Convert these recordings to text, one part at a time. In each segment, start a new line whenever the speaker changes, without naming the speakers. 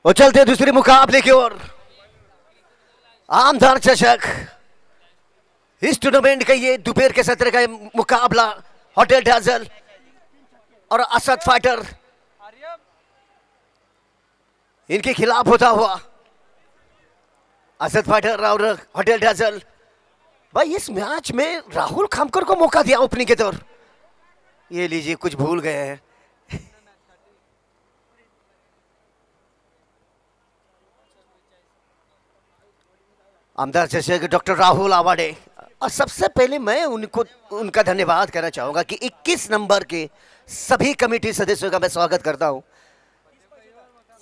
वो चलते दूसरे मुकाबले की ओर। आमदार चषक इस टूर्नामेंट का ये दोपहर के सत्र का मुकाबला होटल डैजल और असद फाइटर इनके खिलाफ होता हुआ। असद फाइटर और होटल डैजल। भाई इस मैच में राहुल खामकर को मौका दिया ओपनिंग के तौर। ये लीजिए कुछ भूल गए हैं। आमदार चषक डॉक्टर राहुल आवाडे। और सबसे पहले मैं उनका धन्यवाद करना चाहूंगा कि 21 नंबर के सभी कमेटी सदस्यों का मैं स्वागत करता हूं।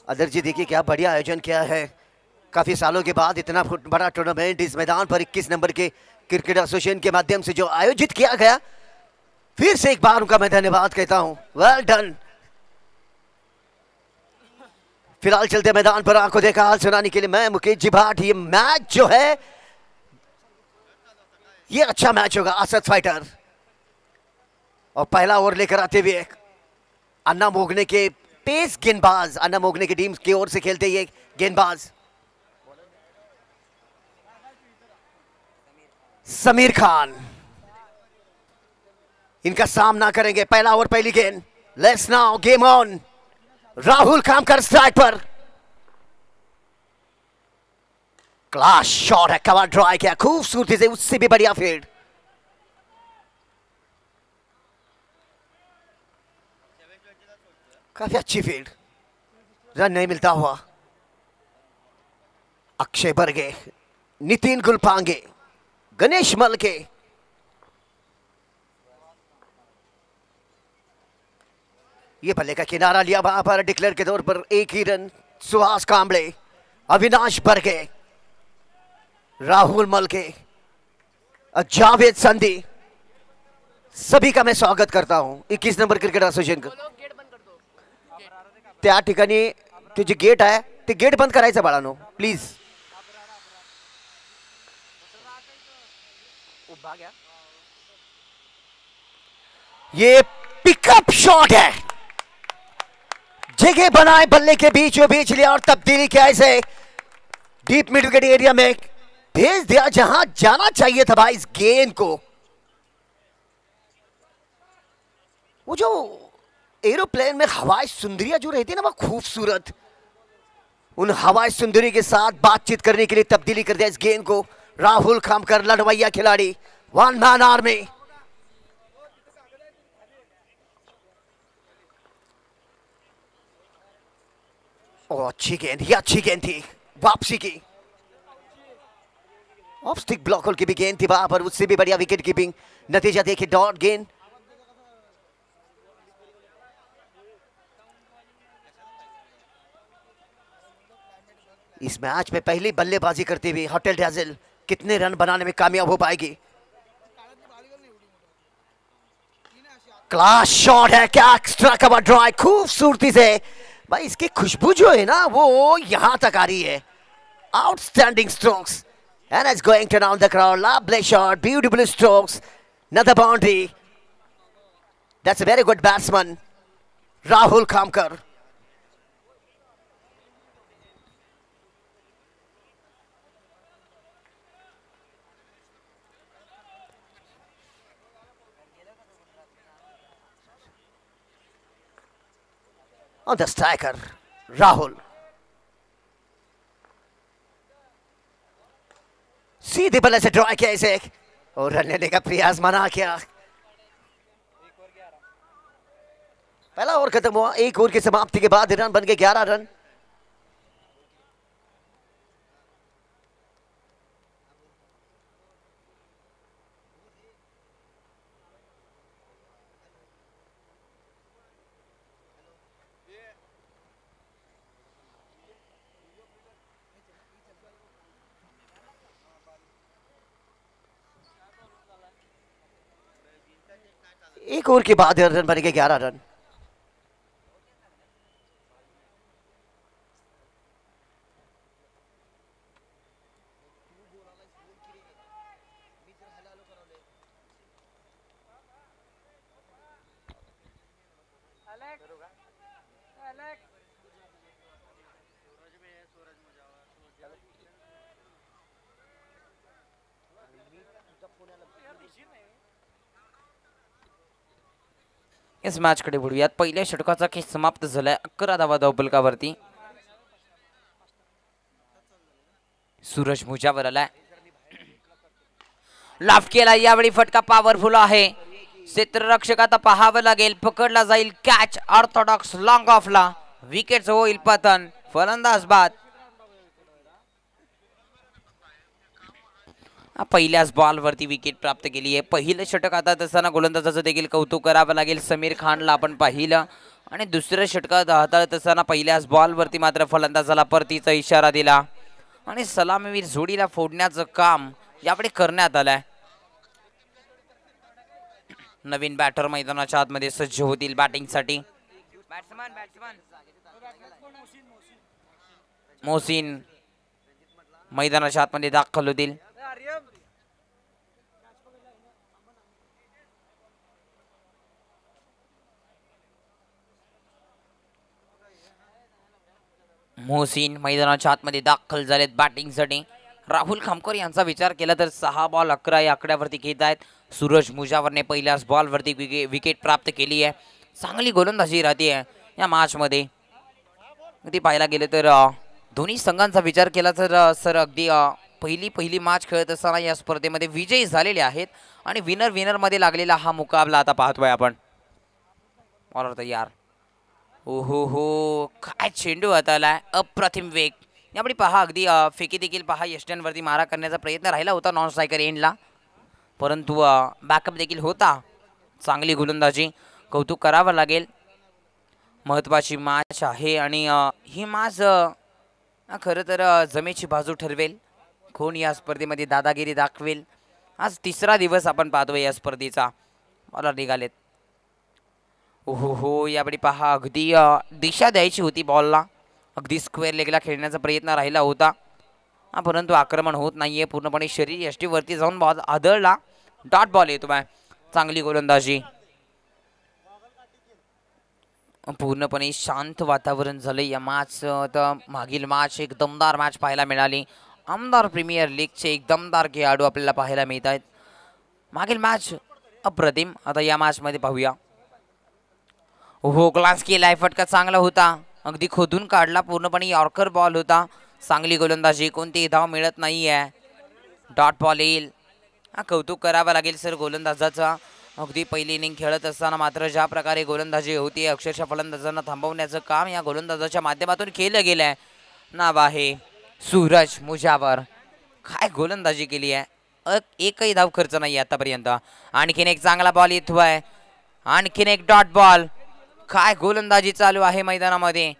अदर जी देखिए क्या बढ़िया आयोजन किया है। काफी सालों के बाद इतना बड़ा टूर्नामेंट इस मैदान पर 21 नंबर के क्रिकेट एसोसिएशन के माध्यम से जो आयोजित किया गया, फिर से एक बार उनका मैं धन्यवाद कहता हूं। वेल डन। फिलहाल चलते मैदान पर आपको देखा हाल सुनाने के लिए मैं मुकेश जी भाट। ये मैच जो है ये अच्छा मैच होगा। असद फाइटर और पहला ओवर लेकर आते हुए अन्ना मोगने के पेस गेंदबाज, अन्ना मोगने की टीम की ओर से खेलते ये गेंदबाज समीर खान इनका सामना करेंगे। पहला ओवर पहली गेंद। Let's now game on. Rahul Khamkar strike per. Class shot है, कवर ड्राई किया खूबसूरती से, उससे भी बढ़िया फील्ड। काफी अच्छी फील्ड। रन नहीं मिलता हुआ। अक्षय बर्गे, नितिन गुलपांगे, गणेश मलके। ये बल्ले का किनारा लिया वहां पर डिक्लेयर के तौर पर एक ही रन। सुहास कांबळे, अविनाश बर्गे, राहुल मलके, जावेद संधि, सभी का मैं स्वागत करता हूं 21 नंबर क्रिकेट एसोसिएशन का। त्या ठिकाणी ते जे गेट आहे ते गेट बंद करायचं बाळानो प्लीज। ये पिकअप शॉट है, जगह बनाए बल्ले के बीचों बीच लिया और तब्दीली किया इसे डीप मिड विकेट एरिया में भेज दिया जहां जाना चाहिए था भाई इस गेंद को। वो जो एरोप्लेन में हवाई सुंदरियां जो रहती है ना, वो खूबसूरत, उन हवाई सुंदरी के साथ बातचीत करने के लिए तब्दीली कर दिया इस गेंद को। राहुल खामकर लड़वैया खिलाड़ी, वन मैन आर्मी। अच्छी गेंद, ये अच्छी गेंद थी वापसी की। ऑफ स्टिक ब्लॉक होल की भी गेंद थी वहां पर, उससे भी बढ़िया विकेट कीपिंग। नतीजा देखिए डॉट गेंद। इस मैच में पहली बल्लेबाजी करते हुए होटल डैजल कितने रन बनाने में कामयाब हो पाएगी। क्लास शॉट है, क्या एक्स्ट्रा कवर ड्राई खूबसूरती से। भाई इसकी खुशबू जो है ना वो यहां तक आ रही है। Outstanding strokes and it's going to down the crowd. Lovely shot, beautiful strokes, another boundary. That's a very good batsman, Rahul Kamkar. On the striker, Rahul. सीधे बल्ले से ड्रॉ किया इसे और रन लेने का प्रयास मना किया। पहला ओवर खत्म हुआ। एक ओवर की समाप्ति के बाद रन बन गए 11 रन। एक ओवर के बाद रन बन गए 11 रन।
इस मॅच कडे वळूयात. पहिल्या षटकाचा खेळ समाप्त झालाय. 11 धावा धावफलकावरती. सूरज मुजावर आलाय. लाफ केला. यावेळी फटका पॉवरफुल आहे. क्षेत्ररक्षक आता पाहावं लागेल. पकडला जाईल कॅच. ऑर्थोडॉक्स लॉंग ऑफला. विकेट होईल पतन. फलंदाज बाद. पहिल्याच बॉलवरती विकेट प्राप्त केली आहे. पहिलं षटक आता असताना गोलंदाजाचं देखील कौतुक करावं लागेल. समीर खानला आपण पाहिलं. आणि दुसऱ्या षटकात हाताळत असताना पहिल्याच बॉलवरती मात्र फलंदाजाला परतीचा इशारा दिला आणि सलामीवीर जोडीला फोडण्याचं काम यावेळी करण्यात आलंय. नवीन बॅटर मैदानाच्या आतमध्ये सज्ज होतील बॅटिंगसाठी. मोहसिन मैदानाच्या आतमध्ये दाखल होतील. मोहसिन मैदानाच्या आतमध्ये दाखल झालेत बॅटिंगसाठी. राहुल खामकर यांचा विचार केला तर 6 बॉल 11 या आकड्यावरती घेत आहेत. सूरज मुजावरने पहिल्याच बॉलवरती विकेट प्राप्त केली आहे. चांगली गोलंदाजी राहते आहे या मॅचमध्ये. अगदी पाहायला गेले तर दोन्ही संघांचा विचार केला तर सर अगदी पहिली मॅच खेळत असताना या स्पर्धेमध्ये विजयी झालेले आहेत आणि विनर मध्ये लागलेला हा मुकाबला आता पाहतोय आपण. ऑल तयार. हो काय चेंडू हाताला. अप्रतिम वेग. यावेळी पहा अगदी फेकी देखील पहा यष्टनवरती मारा करण्याचा प्रयत्न राहिला होता नॉन स्ट्रायकर एंडला, परंतु बॅकअप देखील होता. चांगली गोलंदाजी. कौतुक करावं लागेल. महत्त्वाची मॅच आहे आणि ही मॅच खरं तर जमेची बाजू ठरवेल. कोण या स्पर्धेमध्ये दादागिरी दाखवेल. आज तिसरा दिवस आपण पाहतोय या स्पर्धेचा. मला निघालेत. हो यावेळी पहा अगदी दिशा द्यायची होती बॉलला. अगदी स्क्वेअर लेगला खेळण्याचा प्रयत्न राहिला होता, परंतु आक्रमण होत नाहीये. पूर्णपणे शरीर यष्टीवरती जाऊन बॉल आदळला. डॉट बॉल येतो बाय. चांगली गोलंदाजी. पूर्णपणे शांत वातावरण झालं या मॅच. तर मागील मॅच एक दमदार मॅच पाहायला मिळाली. आमदार प्रीमियर लीगचे एक दमदार खेळाडू आपल्याला पाहायला मिळत आहेत. मागील मॅच अप्रतिम. आता या मॅच मध्ये पाहूया. ग्लास केलाय. फटका चांगला होता. अगदी खोदून काढला. पूर्णपणे यॉर्कर बॉल होता. चांगली गोलंदाजी. कोणतीही धाव मिळत नाहीये. डॉट बॉल येईल. कौतुक करावं लागेल सर गोलंदाजाचा. अगदी पहिली इनिंग खेळत असताना मात्र ज्या प्रकारे गोलंदाजी होती अक्षरशः फलंदाजांना थांबवण्याचं काम या गोलंदाजाच्या माध्यमातून केलं गेलंय. नाव आहे सूरज मुजावर. काय गोलंदाजी केली आहे. एकही धाव खर्च नाही आतापर्यंत. आणखीन एक चांगला बॉल येतोय. आणखीन एक डॉट बॉल. काय गोलंदाजी चालू आहे मैदानामध्ये.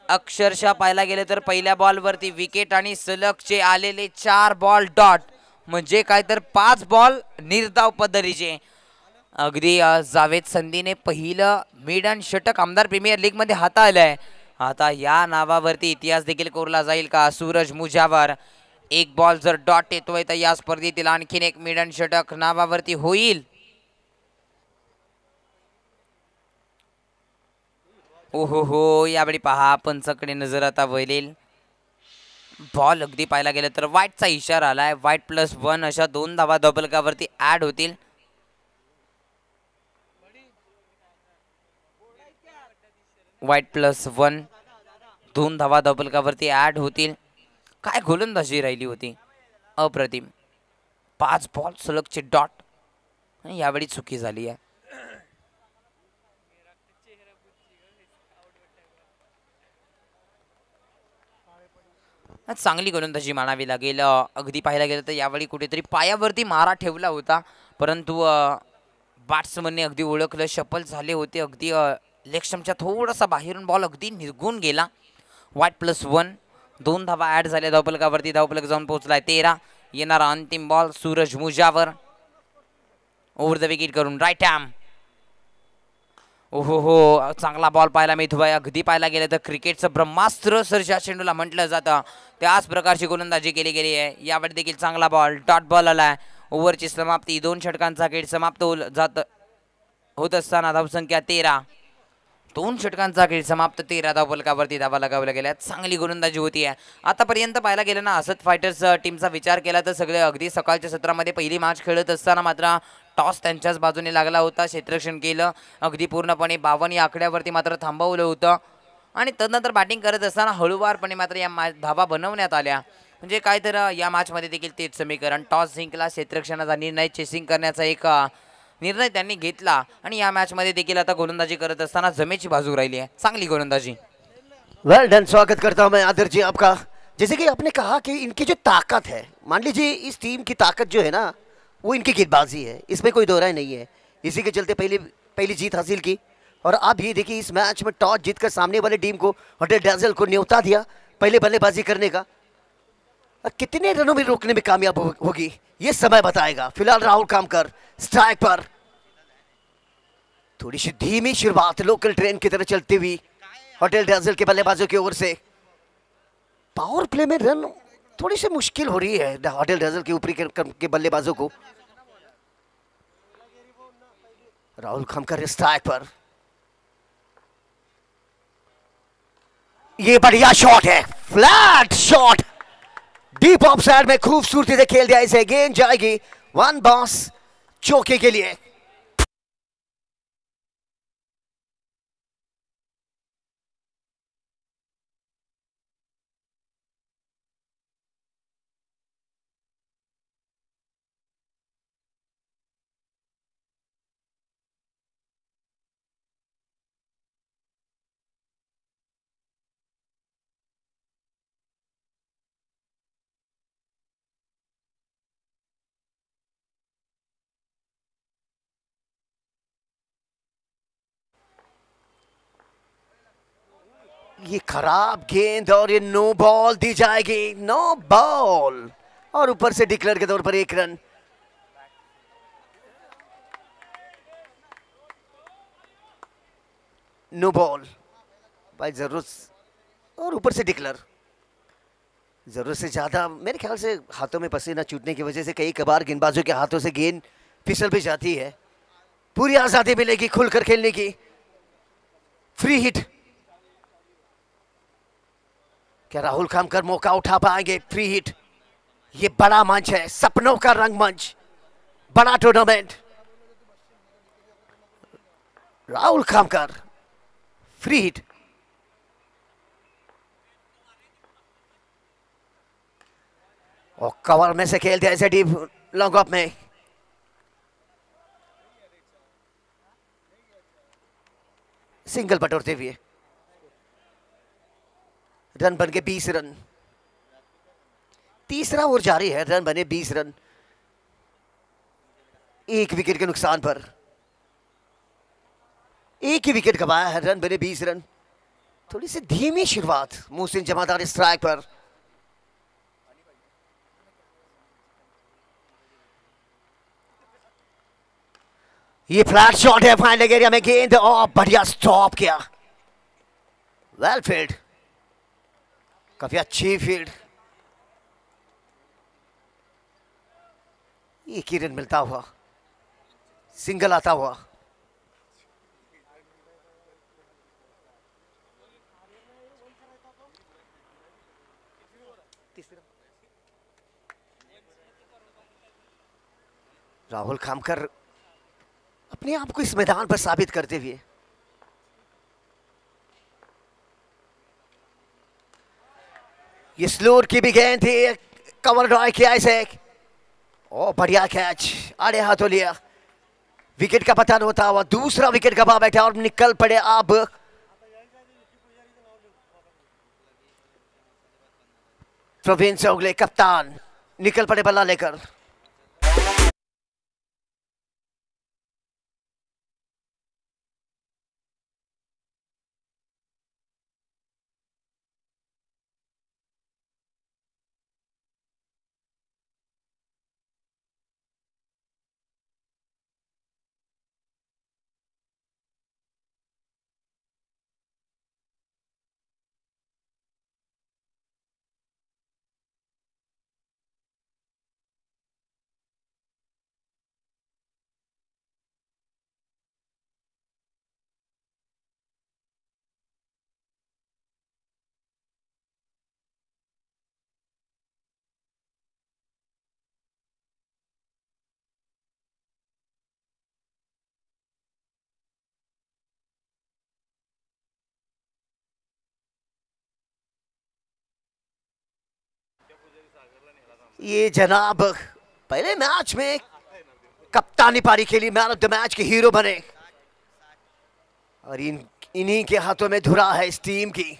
अक्षरशः पाहायला गेलं तर पहिल्या बॉलवरती विकेट आणि सलगचे आलेले 4 बॉल डॉट, म्हणजे काय तर 5 बॉल निर्धाव पद्धतीचे. अगदी जावेद संधीने पहिलं मिडन षटक आमदार प्रीमियर लीग मध्ये हाताळलंय. आता या नावावरती इतिहास देखील कोरला जाईल का. सूरज मुजावर. एक बॉल जर डॉट येतोय तर या स्पर्धेतील आणखीन एक मिडन षटक नावावरती होईल. यावेळी पहा पंचाकडे नजर आता वळेल. बॉल अगदी पाहायला गेलं तर वाईटचा इशारा आलाय. वाईट +1 अशा 2 धावा धबलकावरती ऍड होतील. वाईट +1 2 धावा धबलकावरती ऍड होतील. काय गोलंदाजी राहिली होती. अप्रतिम. 5 बॉल सलगचे डॉट. यावेळी चुकी झाली आहे. चांगली गोलंदाजी मानावी लागेल. अगदी पाहायला गेलं तर यावेळी कुठेतरी पायावरती मारा ठेवला होता, परंतु बॅट्समनने अगदी ओळखलं. शफल झाले होते. अगदी लेग स्टंपच्या थोडासा बाहेरून बॉल अगदी निघून गेला. वाईट +1 2 धावा ऍड झाल्या धावफलकावरती. धावफलक जाऊन पोहोचलाय 13. येणारा अंतिम ball Suraj Mujawar. Over the wicket करून राईट हॅम. चांगला बॉल पाहायला मिळतोय. अगदी पाहायला गेलं तर क्रिकेटचं ब्रह्मास्त्र सर ज्या चेंडूला म्हटलं जातं त्याच प्रकारची गोलंदाजी केली गेली आहे. यावेळी देखील चांगला बॉल डॉट बॉल आलाय. ओव्हरची समाप्ती. 2 षटकांचा खेळ समाप्त होत असताना धावसंख्या 13. 2 षटकांचा खेळ समाप्त. 13 धावफलकावरती धावा लगावल्या गेल्या. चांगली गोलंदाजी होती आहे. आतापर्यंत पाहायला गेलं ना, असत फायटर्स टीमचा विचार केला तर सगळे अगदी सकाळच्या सत्रामध्ये पहिली मॅच खेळत असताना मात्र टॉस त्यांच्याच बाजूने लागला होता. क्षेत्ररक्षण केलं अगदी पूर्णपणे 52 या आकड्यावरती मात्र थांबवलं होतं आणि तदनंतर बॅटिंग करत असताना हळूवारपणे मात्र या धावा बनवण्यात आल्या. म्हणजे काय तर या मॅचमध्ये देखील तेच समीकरण. टॉस जिंकला, क्षेत्ररक्षणाचा निर्णय, चेसिंग करण्याचा एक निर्णय त्यांनी घेतला आणि या मॅचमध्ये देखील आता गोलंदाजी करत असताना जमेची बाजू राहिली आहे. चांगली गोलंदाजी.
वेल डन, स्वागत करता हूं मैं आदर जी आपका। जैसे कि आपने कहा कि इनकी जो ताकत है, मान लीजिए इस टीम की ताकत जो है ना, वो इनकी गेंदबाजी है, इसमें कोई दो राय नहीं है। इसी के चलते पहली पहली जीत हासिल की और आप ये देखिए इस मैच में टॉस जीतकर सामने वाली टीम को, होटल डेजल को न्योता दिया पहले बल्लेबाजी करने का। कितने रनों में रोकने में कामयाब होगी ये समय बताएगा। फिलहाल राहुल कामकर स्ट्राइक पर, थोड़ी सी धीमी शुरुआत लोकल ट्रेन की तरह चलती हुई होटल डेजल के बल्लेबाजों की ओर से। पावर प्ले में रन थोड़ी सी मुश्किल हो रही है होटल डेजल के ऊपरी के बल्लेबाजों को। राहुल खमकर स्ट्राइक पर, ये बढ़िया शॉट है, flat shot deep of side में खूबसूरती से खेल दिया इसे। गेंद जाएगी वन बॉस चौके के लिए। ये खराब गेंद और ये नो बॉल दी जाएगी, नो बॉल और ऊपर से डिक्लेयर के तौर पर 1 रन। नो बॉल भाई, जरूरत और ऊपर से डिक्लेयर। जरूरत से ज्यादा मेरे ख्याल से हाथों में पसीना छूटने की वजह से कई कबार गेंदबाजों के हाथों से गेंद फिसल भी जाती है। पूरी आजादी मिलेगी खुलकर खेलने की। फ्री हिट, क्या राहुल खामकर मौका उठा पाएंगे? फ्री हिट, ये बड़ा मंच है, सपनों का रंगमंच, बड़ा tournament. Rahul Khamkar free hit, और कवर में से खेल दिया इसे डीप लॉन्ग ऑफ में। सिंगल बटोरते हुए रन बन के 20 रन। तीसरा ओवर जारी है, रन बने 20 रन, 1 विकेट के नुकसान पर। एक ही विकेट गवाया है, रन बने 20 रन। थोड़ी सी धीमी शुरुआत मोहसिन जमादार स्ट्राइक पर। ये फ्लैट शॉट है फाइनल एरिया में, गेंद और बढ़िया स्टॉप किया। वेल फील्ड, काफी अच्छी फील्ड। एक ही रन मिलता हुआ, सिंगल आता हुआ। राहुल खामकर अपने आप को इस मैदान पर साबित करते हुए, ये स्लोर की भी गेंद थी, कवर ड्राइव किया इसे। ओ बढ़िया कैच, आड़े हाथों लिया, विकेट का पतन होता हुआ दूसरा विकेट गवा बैठा और निकल पड़े अब प्रवीण चौगले कप्तान, निकल पड़े बल्ला लेकर। ये जनाब पहले मैच में कप्तानी पारी खेली, man of the match K hero बने और इन्हीं के हाथों में धुरा है इस टीम की।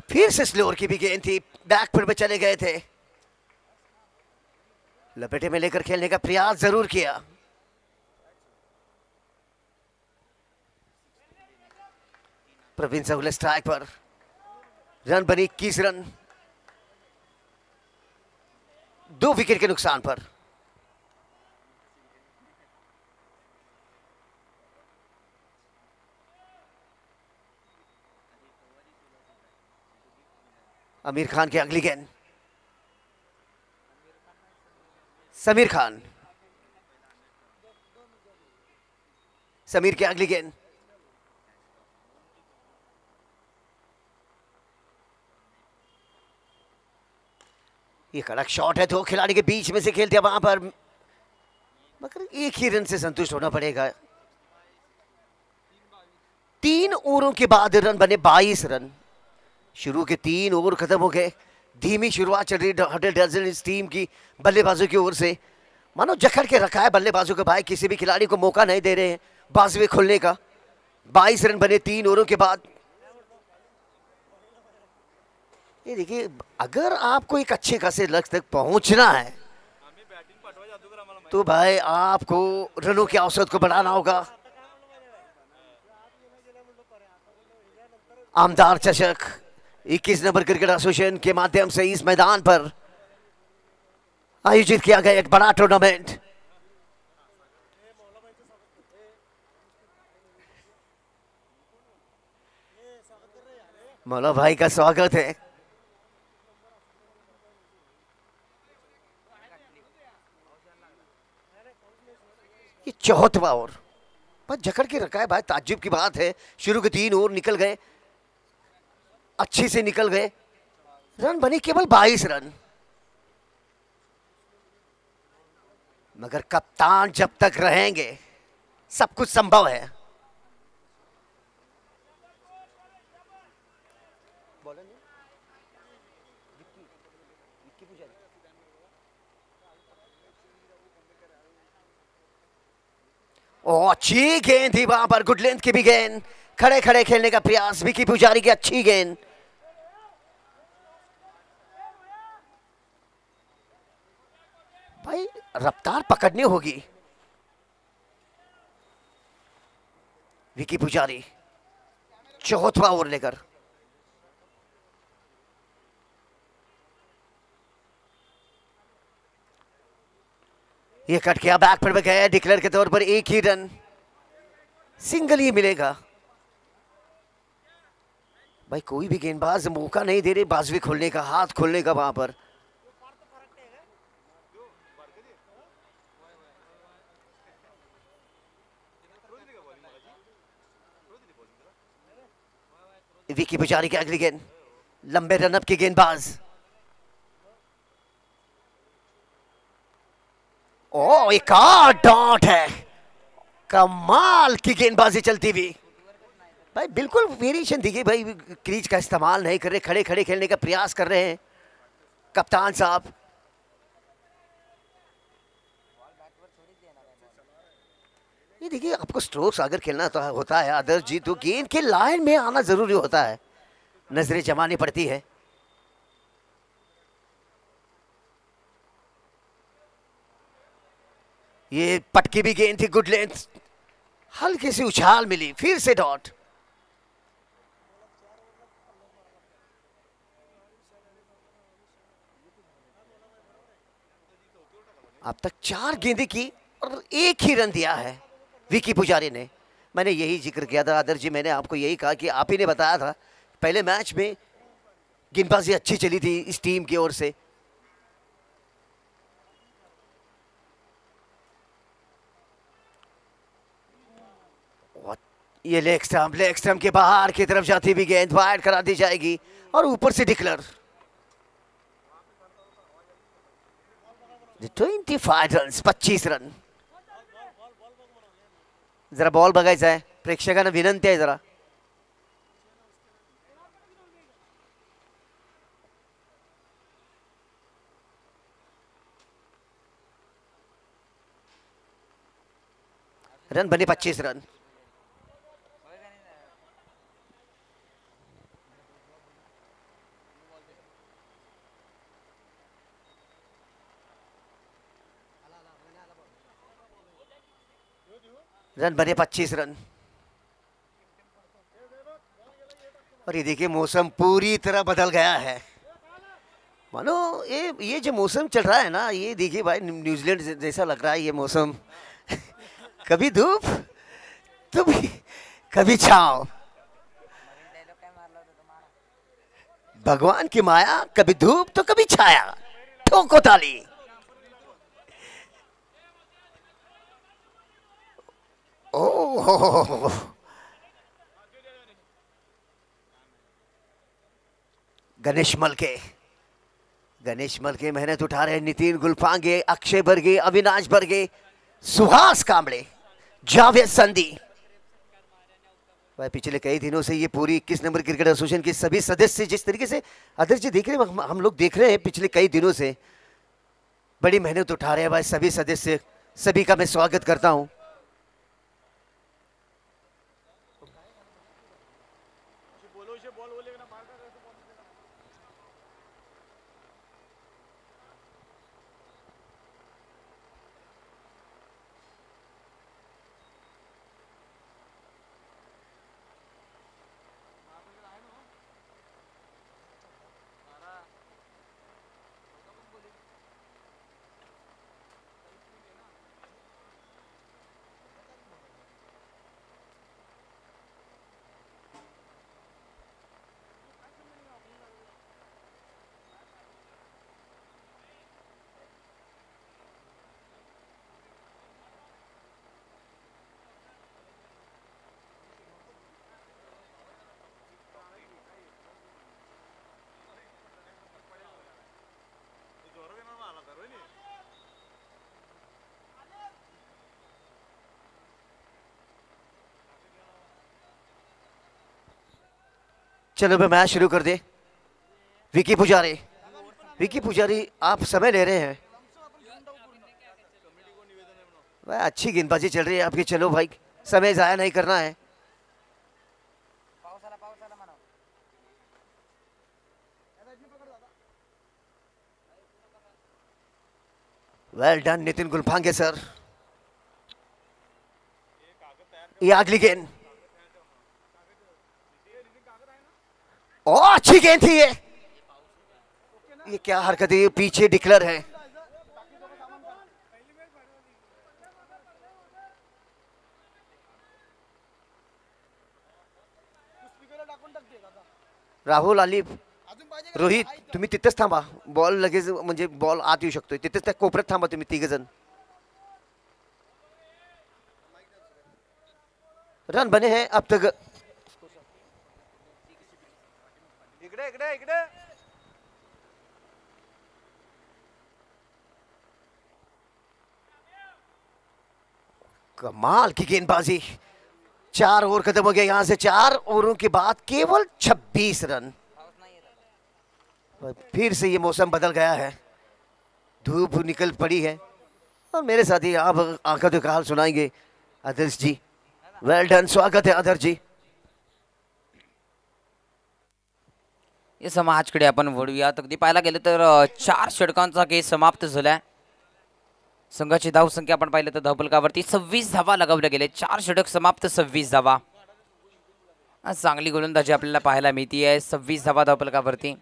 फिर से स्लोअर की भी गेंद थी, बैकफुट पे चले गए थे, लपेटे में लेकर खेलने का प्रयास जरूर किया। प्रवीण सहूले स्ट्राइक पर, रन बनी 21 रन, 2 विकेट के नुकसान पर। आमिर खान की अगली गेंद, समीर खान, समीर की अगली गेंद, ये कड़क शॉट है, 2 खिलाड़ी के बीच में से खेलते हैं वहां पर, मगर एक ही रन से संतुष्ट होना पड़ेगा। 3 ओवरों के बाद रन बने 22 रन। शुरू के 3 ओवर खत्म हो गए, धीमी शुरुआत चल रही हटल डजन इस टीम की बल्लेबाजों की ओर से। मानो जकड़ के रखा है बल्लेबाजों का भाई, किसी भी खिलाड़ी को मौका नहीं दे रहे हैं बाजुए खुलने का। 22 रन बने 3 ओवरों के बाद। ये देखिए, अगर आपको एक अच्छे खासे लक्ष्य तक पहुंचना है तो भाई आपको रनों के औसत को बढ़ाना होगा। आमदार चषक 21 नंबर क्रिकेट एसोसिएशन के माध्यम से इस मैदान पर आयोजित किया गया एक बड़ा टूर्नामेंट। मौला भाई का स्वागत है। ये 4वां ओवर बस जकड़ के रखा है भाई, ताज्जुब की बात है। शुरू के 3 ओवर निकल गए, अच्छे से निकल गए, रन बने केवल 22 रन। मगर कप्तान जब तक रहेंगे सब कुछ संभव है। अच्छी गेंद थी वहां पर, गुड लेंथ की भी गेंद, खड़े खड़े खेलने का प्रयास, विकी पुजारी की अच्छी गेंद। भाई रफ्तार पकड़नी होगी। विकी पुजारी 4वां ओवर लेकर, ये कट किया, बैक पर गया, डिक्लेयर के तौर पर 1 ही रन, सिंगल ही मिलेगा। भाई कोई भी गेंदबाज मौका नहीं दे रहे बाजुए खोलने का, हाथ खोलने का वहां पर। विकी पुजारी की अगली गेंद, लंबे रनअप की गेंदबाज। ओ एक डॉट है, कमाल की गेंदबाजी चलती हुई। भाई बिल्कुल वेरिएशन दिखे भाई, क्रीज का इस्तेमाल नहीं कर रहे, खड़े खड़े खेलने का प्रयास कर रहे हैं कप्तान साहब। ये देखिए, आपको स्ट्रोक्स अगर खेलना तो होता है आदर्श जी, तो गेंद के लाइन में आना जरूरी होता है, नजरें जमानी पड़ती है। ये पटकी भी गेंद थी, गुड लेंथ, हल्की सी उछाल मिली, फिर से डॉट। अब तक 4 गेंदें की और 1 ही रन दिया है विकी पुजारी ने। मैंने यही जिक्र किया था आदर्श जी, मैंने आपको यही कहा कि आप ही ने बताया था पहले मैच में गेंदबाजी अच्छी चली थी इस टीम की ओर से। ये लेग स्टंप के बाहर की तरफ जाती हुई गेंद वाइड करा दी जाएगी और ऊपर से डिक्लेयर। 25 run, 25 run. जरा बॉल बघायचा आहे, प्रेक्षकांना विनंती आहे जरा। रन बने 25 रन। रन बने 25 रन। और ये देखिए मौसम पूरी तरह बदल गया है। मानो ये जो मौसम चल रहा है ना, ये देखिए भाई न्यूजीलैंड जैसा लग रहा है ये मौसम। कभी धूप तो कभी छाव। भगवान की माया, कभी धूप तो कभी छाया। ठोको ताली। ओह, गणेश मल के मेहनत उठा रहे नितिन गुलफांगे, अक्षय बर्गे, अविनाश बर्गे, सुहास कांबळे, जावेद संधी। भाई पिछले कई दिनों से ये पूरी 21 नंबर क्रिकेट एसोसिएशन के सभी सदस्य जिस तरीके से अदर जी देख रहे हैं, हम लोग देख रहे हैं पिछले कई दिनों से बड़ी मेहनत उठा रहे हैं भाई सभी सदस्य। सभी का मैं स्वागत करता हूं। चलो मैं मैच शुरू कर दे। विकी पुजारी आप समय ले रहे हैं। भाई अच्छी गेंदबाजी चल रही है आपकी। चलो भाई समय जाया नहीं करना है। वेल डन नितिन गुलफांगे सर। ये अगली गेंद। ओ अच्छी गेंद थी ये क्या हरकत है, ये पीछे डिक्लर है। राहुल आलिफ रोहित तुम्ही तिथेच थांबा। बॉल लगेच म्हणजे बॉल आत येऊ शकतोय, तिथेच त्या कोपऱ्यात थांबा तुम्ही तिघ जण। रन बने हैं अब तक। इकडे कमाल की गेंदबाजी। 4 ओवर खत्म हो गया। यहां से 4 ओवरों के बाद केवल 26 रन। फिर से ये मौसम बदल गया है, धूप निकल पड़ी है। और मेरे साथी आप आंखों तो हाल सुनाएंगे आदर्श जी। वेल डन, स्वागत है आदर्श जी।
या समाजकडे आपण वळूयात। अगदी पाहायला गेलं तर 4 षटकांचा खेळ समाप्त झालाय। संघाची धाव संख्या आपण पाहिलं तर धावफलकावरती 26 धावा लगावल्या गेले। 4 षटक समाप्त, 26 धावा। आज चांगली गोलंदाजी आपल्याला पाहायला मिळते। 26 धावा धावफलकावरती।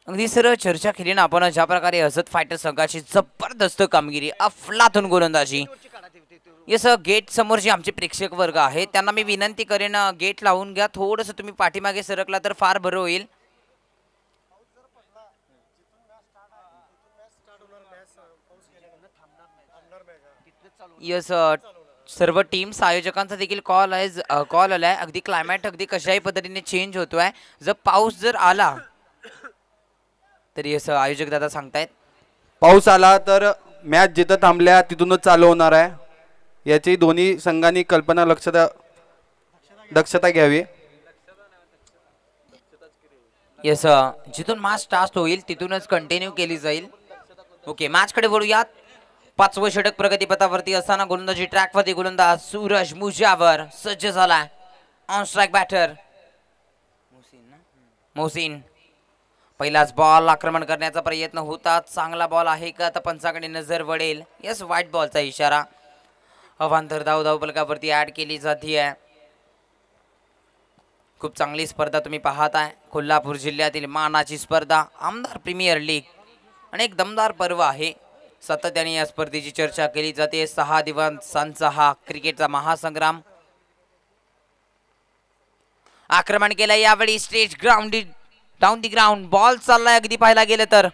अगदी सर चर्चा केली ना आपण ज्या प्रकारे हसत फायटर संघाची जबरदस्त कामगिरी, अफलातून गोलंदाजी। यस गेट समोर जे आमचे प्रेक्षक वर्ग आहे त्यांना मी विनंती करेन गेट लावून घ्या। थोडंसं तुम्ही पाठीमागे सरकला तर फार बरं होईल। यस सर्व टीम्स आयोजकांचा देखील कॉल आलाय। अगदी क्लायमेट अगदी कशाही पद्धतीने चेंज होतोय। जर पाऊस जर आला तर यस आयोजक दादा सांगतायत
पाऊस आला तर मॅच जिथं थांबल्या तिथूनच चालू होणार आहे। याची दोन्ही संघांनी कल्पना दक्षता घ्यावी।
यस जिथून मॅच स्टार्ट होईल तिथूनच कंटिन्यू केली जाईल। ओके मॅच कडे वळूयात। पाचवं षटक प्रगतीपथावरती असताना गोलंदाजी ट्रॅकवरती गोलंदाज सूरज मुजावर सज्ज झालाय. On strike batter Mohsin. पहिलाच बॉल आक्रमण करण्याचा प्रयत्न होता. चांगला बॉल आहे का तर पंचाकडे नजर वळेल. यस, व्हाईट बॉलचा इशारा. अवांतर धाव फलकावरती ऍड केली जाते. खूप चांगली स्पर्धा तुम्ही पाहताय. कोल्हापूर जिल्ह्यातील मानाची स्पर्धा आमदार प्रीमियर लीग अनेक दमदार पर्व आहे. सातत्याने या स्पर्धेची चर्चा केली जाते. 6 दिवसांचा हा क्रिकेटचा महासंग्राम. आक्रमण केलं यावेळी straight ground down the ground. Ball चाललाय अगदी पाहायला गेलं तर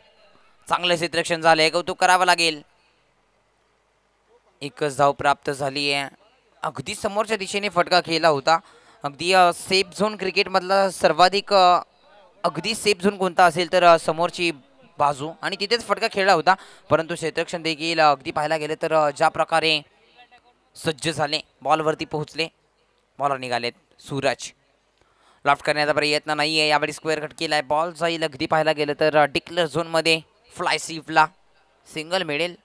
चांगलं क्षेत्ररक्षण झालंय. कौतुक करावं लागेल. एकच धाव प्राप्त झाली आहे. अगदी समोरच्या दिशेने फटका खेळला होता. अगदी सेफ झोन क्रिकेट मधला सर्वाधिक अगदी सेफ झोन कोणता असेल तर समोरची बाजू आणि तिथेच फटका खेळला होता. परंतु क्षेत्ररक्षण देखील अगदी पाहायला गेले तर ज्या प्रकारे सज्ज झाले बॉलवरती पोहोचले. बॉलर निघालेत. सूरज लॉफ्ट करण्याचा प्रयत्न नाहीये. यावेळी स्क्वेअर कट केलाय. बॉल जाईल अगदी पाहायला गेलं तर डिक्लेअर झोन मध्ये. फ्लाय सीफला सिंगल मिळेल.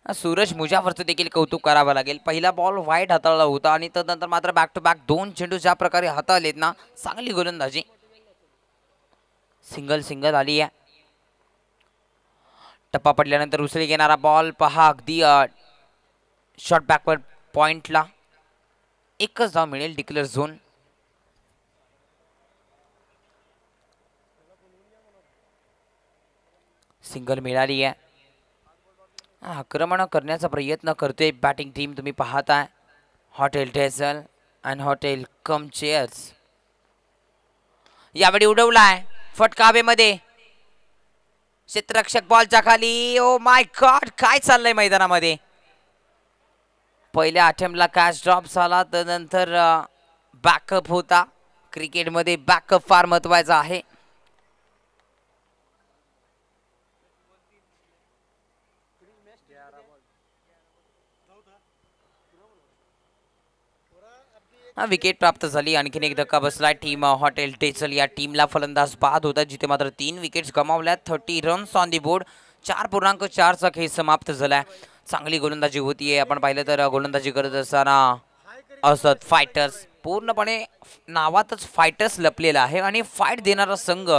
सूरज मुजावरचं देखील कौतुक करावं लागेल. पहिला बॉल वाईट हाताळला होता आणि त्यानंतर मात्र बॅक टू बॅक 2 चेंडू ज्या प्रकारे हाताळलेत ना, चांगली गोलंदाजी. सिंगल आली आहे. टप्पा पडल्यानंतर उसळी घेणारा बॉल पहा अगदी शॉर्ट बॅकवर्ड पॉइंटला. एकच धाव मिळेल. Declare zone. सिंगल मिळाली आहे. आक्रमण करण्याचा प्रयत्न करतोय बॅटिंग टीम तुम्ही पाहताय. हॉटेल टेझल अँड हॉटेल कम चेअर्स. यावेळी उडवलाय फटका हवेमध्ये. क्षेत्ररक्षक बॉलच्या खाली. ओ माय गॉड, काय चाललंय मैदानामध्ये. पहिल्या अटेम्प्टला कॅच ड्रॉप झाला. त्यानंतर बॅकअप होता. क्रिकेटमध्ये बॅकअप फार महत्वाचा आहे. विकेट प्राप्त झाली. आणखीन एक धक्का बसला. टीम हॉटेल टेझल या टीमला फलंदाज बाद होता जिथे मात्र 3 विकेट्स गमावल्या. 30 रन्स ऑन दी बोर्ड. 4.4चा खेळ समाप्त झालाय. चांगली गोलंदाजी होतीये. आपण पाहिलं तर गोलंदाजी करत असताना असत फायटर्स पूर्णपणे नावातच फायटर्स लपलेला आहे आणि फाईट देणारा संघ.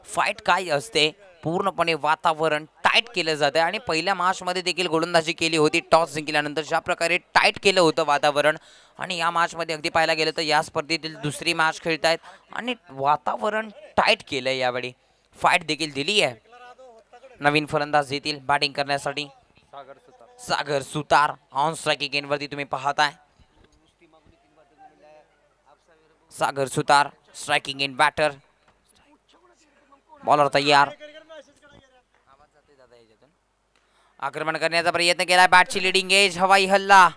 फाईट काय असते, पूर्णपणे वातावरण टाईट केलं जातं आणि पहिल्या मॅचमध्ये देखील गोलंदाजी केली होती. टॉस जिंकल्यानंतर ज्या प्रकारे टाईट केलं होतं वातावरण आणि या मॅचमध्ये अगदी पाहायला गेलं तर या स्पर्धेतील दुसरी मॅच खेळतायत आणि वातावरण टाईट केलंय. यावेळी फाईट देखील दिली आहे. नवीन फलंदाज येतील बॅटिंग करण्यासाठी. सागर सुतार ऑन स्ट्राइक वरती तुम्ही पाहताय. सागर सुतार स्ट्राइकिंग इन बॅटर. बॉलर तयार. आक्रमण करण्याचा प्रयत्न केला. बॅटची लिडिंग एज. हवाई हल्ला.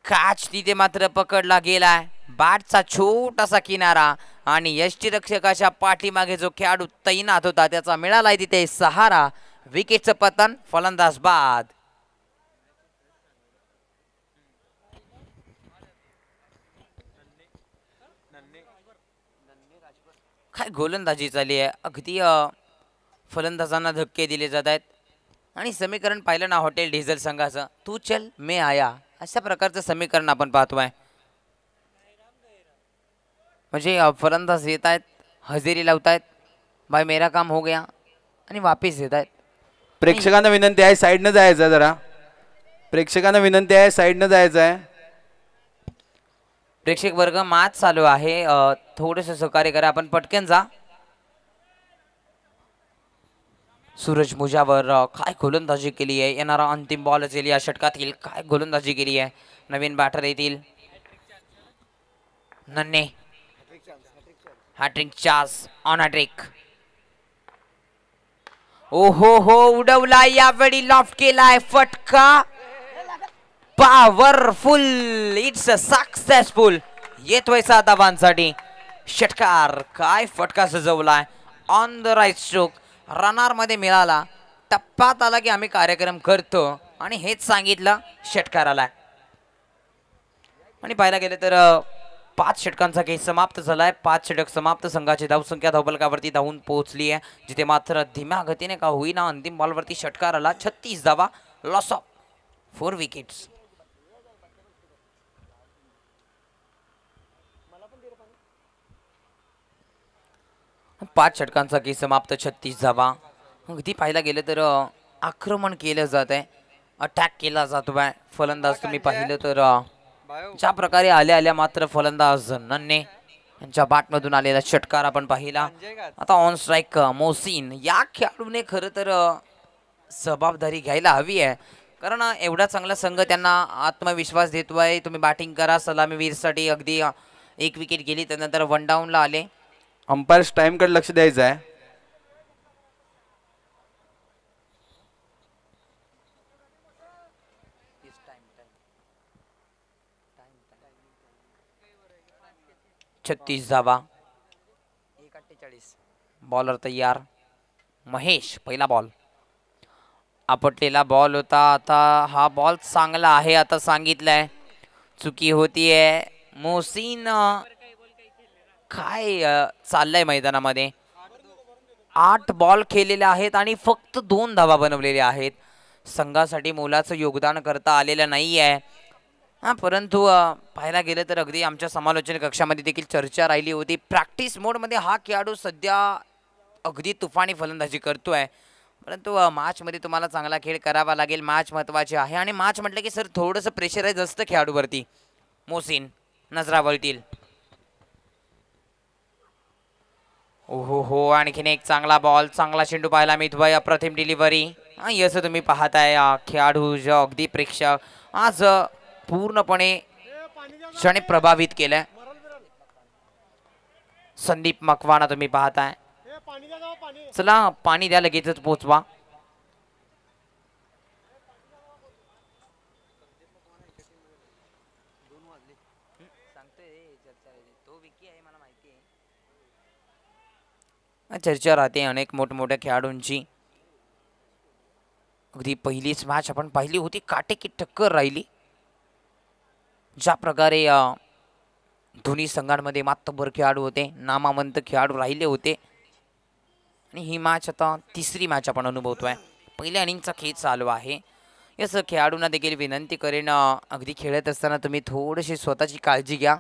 कॅच तिथे मात्र पकडला गेलाय. बॅटचा छोटासा किनारा आणि यष्टीरक्षकाच्या पाठीमागे जो खेळाडू तैनात होता त्याचा मिळालाय तिथे सहारा. विकेटचं पतन. फलंदाज बाद. काय गोलंदाजी चालली आहे. अगदी फलंदाजांना धक्के दिले जात आहेत आणि समीकरण पाहिलं ना हॉटेल डिझेल संघाचं, तू चल मे आया, अशा प्रकारचं समीकरण आपण पाहतोय. म्हणजे फलंदाज येत आहेत, हजेरी लावतायत, भाई मेरा काम हो गया आणि वापिस येत आहेत.
प्रेक्षकांना विनंती आहे साईडनं जायचं. जरा प्रेक्षकांना विनंती आहे साईडनं जायचं आहे.
प्रेक्षक वर्ग मॅच चालू आहे, थोडंसं सहकार्य करा. आपण पटकन जा. सूरज मुजावर काय गोलंदाजी केली आहे. येणारा अंतिम बॉल असेल या षटकातील. काय गोलंदाजी केली आहे. नवीन बॅटर येतील. नन्ने हॅट्रिक चान्स ऑन हॅट्रिक. ओ हो उडवला. यावेळी लॉफ्ट केलाय फटका. पॉवरफुल. It's successful. येतोय 7 धावांसाठी षटकार. काय फटका सजवलाय. On the right stroke. Runner मध्ये मिळाला. टप्प्यात आला की आम्ही कार्यक्रम करतो आणि हेच सांगितलं षटकार आलाय. आणि पाहायला गेलं तर 5 षटकांचा खेळ समाप्त झालाय. 5 षटक समाप्त. संघाची धावसंख्या धावफलकावरती धावून पोहोचली आहे, जिथे मात्र धीम्या गतीने का होईना अंतिम बॉलवरती षटकार आला. 36 धावा, लॉस ऑफ 4 विकेट्स. पाच षटकांचा खेळ समाप्त. 36 धावा. अगदी पाहायला गेलं तर आक्रमण केलं जात आहे, अटॅक केला जातो आहे. फलंदाज तुम्ही पाहिलं तर ज्या प्रकारे आल्या मात्र फलंदाज नन्ने यांच्या बॅटमधून आलेला षटकार आपण पाहिला. आता ऑन स्ट्राईक मोहसिन. या खेळाडूने खरं तर जबाबदारी घ्यायला हवी आहे, कारण एवढा चांगला संघ त्यांना आत्मविश्वास देतोय. तुम्ही बॅटिंग करा. सलामीवीरसाठी अगदी 1 विकेट गेली, त्यानंतर 1 डाऊनला आले.
अंपायर्स टाइमकडे लक्ष द्यायचं आहे.
छत्तीस धावा. 1:48. बॉलर तयार. महेश पहिला बॉल. आपटलेला बॉल होता. आता हा बॉल चांगला आहे. आता सांगितलंय चुकी होतीये. मोहसिन काय चाललंय मैदानामध्ये. 8 बॉल खेळलेले आहेत आणि फक्त 2 धावा बनवलेल्या आहेत. संघासाठी मोलाचं योगदान करता आलेलं नाही आहे. परंतु पाहायला गेलं तर अगदी आमच्या समालोचन कक्षामध्ये देखील चर्चा राहिली होती. प्रॅक्टिस मोडमध्ये हा खेळाडू सध्या अगदी तुफानी फलंदाजी करतोय, परंतु मॅचमध्ये तुम्हाला चांगला खेळ करावा लागेल. मॅच महत्त्वाची आहे आणि मॅच म्हटलं की सर थोडंसं प्रेशराईज असतं खेळाडूवरती. मोहसिन नजरा वळतील. ओहो हो, आणखीन एक चांगला बॉल. चांगला चेंडू पाहायला मिळतोय. अप्रतिम डिलिव्हरी. असं तुम्ही पाहताय खेळाडू जो अगदी प्रेक्षक आज पूर्णपणे क्षणे प्रभावित केलंय. संदीप मकवाना तुम्ही पाहताय. चला पाणी द्या, लगेचच पोचवा. चर्चा राहते अनेक मोठमोठ्या खेळाडूंची. अगदी पहिलीच मॅच आपण पाहिली होती, काटेकी टक्कर राहिली. ज्या प्रकारे दोन्ही संघांमध्ये मातब्बर खेळाडू होते, नामावंत खेळाडू राहिले होते, आणि ही मॅच आता तिसरी मॅच आपण अनुभवतोय. पहिल्या इनिंगचा खेळ चालू आहे. याच खेळाडूंना देखील विनंती करेन, अगदी खेळत असताना तुम्ही थोडीशी स्वतःची काळजी घ्या.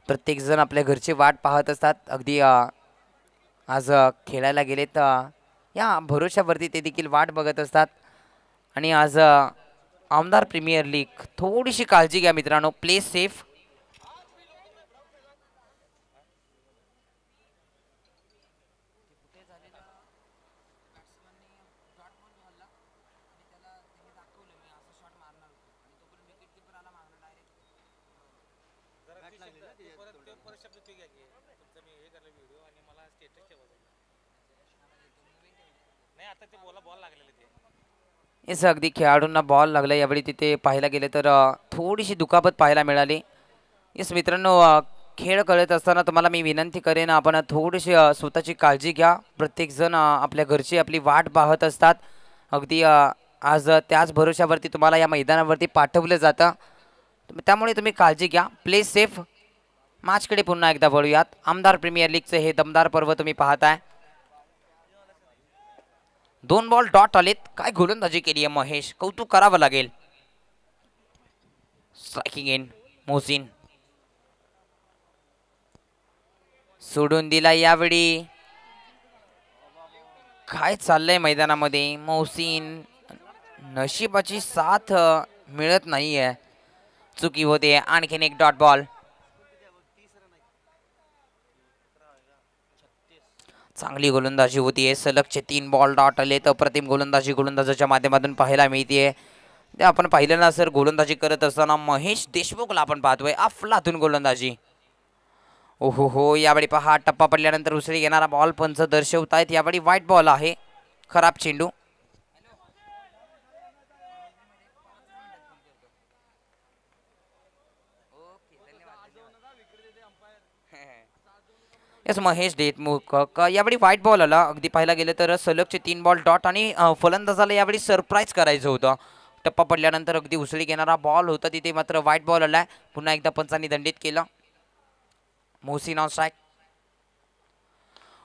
प्रत्येकजण आपल्या घरचे वाट पाहत असतात. अगदी आज खेळायला गेलेत या भरोशावरती ते देखील वाट बघत असतात. आणि आज आमदार प्रीमियर लीग, थोडीशी काळजी घ्या मित्रांनो. Play safe. येस, अगदी खेळाडूंना बॉल लागला. यावेळी तिथे पाहायला गेले तर थोडीशी दुखापत पाहायला मिळाली. येस मित्रांनो, खेळ खेळत असताना तुम्हाला मी विनंती करेन, आपण थोडीशी स्वतःची काळजी घ्या. प्रत्येकजण आपल्या घरची आपली वाट पाहत असतात. अगदी आज त्याच भरोशावरती तुम्हाला या मैदानावरती पाठवलं जातं, त्यामुळे तुम्ही काळजी घ्या. Play safe. मॅचकडे पुन्हा एकदा वळूयात. आमदार प्रीमियर लीगचे हे दमदार पर्व तुम्ही पाहताय. 2 बॉल डॉट आलेत. काय गोलंदाजी केली आहे महेश, कौतुक करावं लागेल. Striking in Mohsin. सोडून दिला यावेळी. काय चाललंय मैदानामध्ये. मोहसिन नशिबाची साथ मिळत नाहीये. चुकी होते. आणखीन एक डॉट बॉल. चांगली गोलंदाजी होतीये. सलगचे 3 बॉल डॉट आले. तर अप्रतिम गोलंदाजी गोलंदाजाच्या माध्यमातून पाहायला मिळतीये. ते आपण पाहिलं ना सर, गोलंदाजी करत असताना महेश देशमुखला आपण पाहतोय. अफलातून गोलंदाजी. ओहो हो, यावेळी पहा टप्पा पडल्यानंतर उसळी घेणारा बॉल पंच दर्शवतायत. यावेळी व्हाईट बॉल आहे. खराब चेंडू. यस, महेश देशमुख. यावेळी व्हाईट बॉल आला. अगदी पाहायला गेलं तर सलगचे 3 बॉल डॉट, आणि फलंदाजाला यावेळी सरप्राईज करायचं होतं. टप्पा पडल्यानंतर अगदी उसळी घेणारा बॉल होता, तिथे मात्र व्हाईट बॉल आलाय. पुन्हा एकदा पंचांनी दंडित केलं. Mohsin on strike.